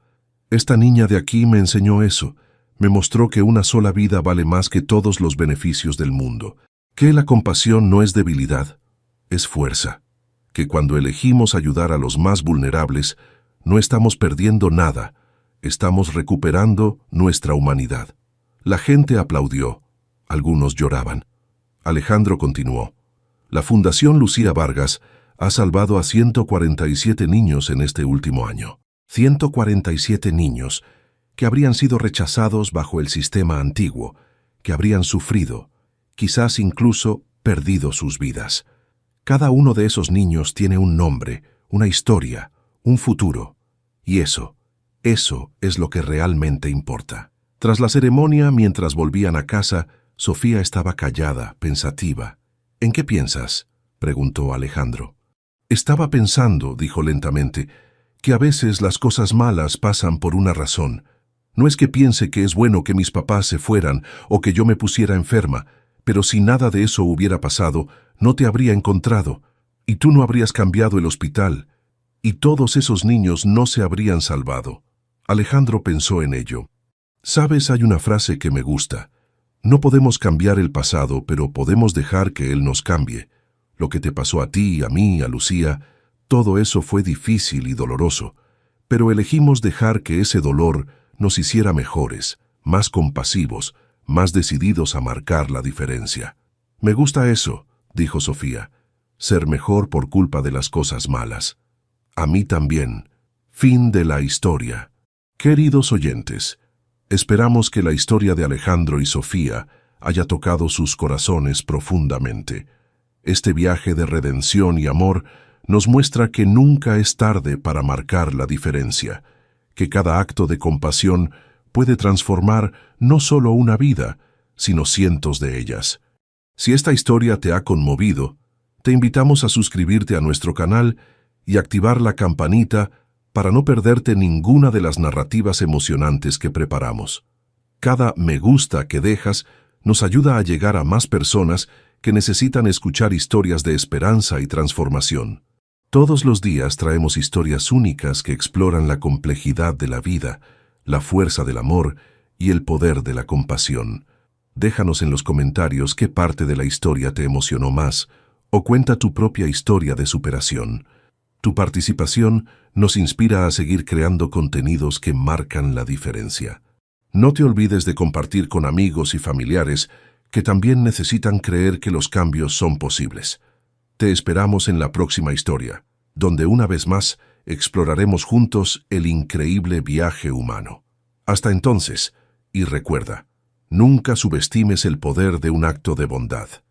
Esta niña de aquí me enseñó eso. Me mostró que una sola vida vale más que todos los beneficios del mundo. Que la compasión no es debilidad, es fuerza. Que cuando elegimos ayudar a los más vulnerables, no estamos perdiendo nada, estamos recuperando nuestra humanidad. La gente aplaudió. Algunos lloraban. Alejandro continuó. La Fundación Lucía Vargas ha salvado a 147 niños en este último año. 147 niños que habrían sido rechazados bajo el sistema antiguo, que habrían sufrido, quizás incluso perdido sus vidas. Cada uno de esos niños tiene un nombre, una historia, un futuro. Y eso es lo que realmente importa. Tras la ceremonia, mientras volvían a casa, Sofía estaba callada, pensativa. ¿En qué piensas?, preguntó Alejandro. Estaba pensando, dijo lentamente, que a veces las cosas malas pasan por una razón. No es que piense que es bueno que mis papás se fueran o que yo me pusiera enferma, pero si nada de eso hubiera pasado, no te habría encontrado, y tú no habrías cambiado el hospital, y todos esos niños no se habrían salvado. Alejandro pensó en ello. Sabes, hay una frase que me gusta. No podemos cambiar el pasado, pero podemos dejar que él nos cambie. Lo que te pasó a ti, a mí, a Lucía, todo eso fue difícil y doloroso, pero elegimos dejar que ese dolor nos hiciera mejores, más compasivos, más decididos a marcar la diferencia. Me gusta eso, dijo Sofía, ser mejor por culpa de las cosas malas. A mí también. Fin de la historia. Queridos oyentes, esperamos que la historia de Alejandro y Sofía haya tocado sus corazones profundamente. Este viaje de redención y amor nos muestra que nunca es tarde para marcar la diferencia, que cada acto de compasión puede transformar no solo una vida, sino cientos de ellas. Si esta historia te ha conmovido, te invitamos a suscribirte a nuestro canal y activar la campanita para no perderte ninguna de las narrativas emocionantes que preparamos. Cada me gusta que dejas nos ayuda a llegar a más personas que necesitan escuchar historias de esperanza y transformación. Todos los días traemos historias únicas que exploran la complejidad de la vida, la fuerza del amor y el poder de la compasión. Déjanos en los comentarios qué parte de la historia te emocionó más o cuenta tu propia historia de superación. Tu participación nos inspira a seguir creando contenidos que marcan la diferencia. No te olvides de compartir con amigos y familiares que también necesitan creer que los cambios son posibles. Te esperamos en la próxima historia, donde una vez más exploraremos juntos el increíble viaje humano. Hasta entonces, y recuerda, nunca subestimes el poder de un acto de bondad.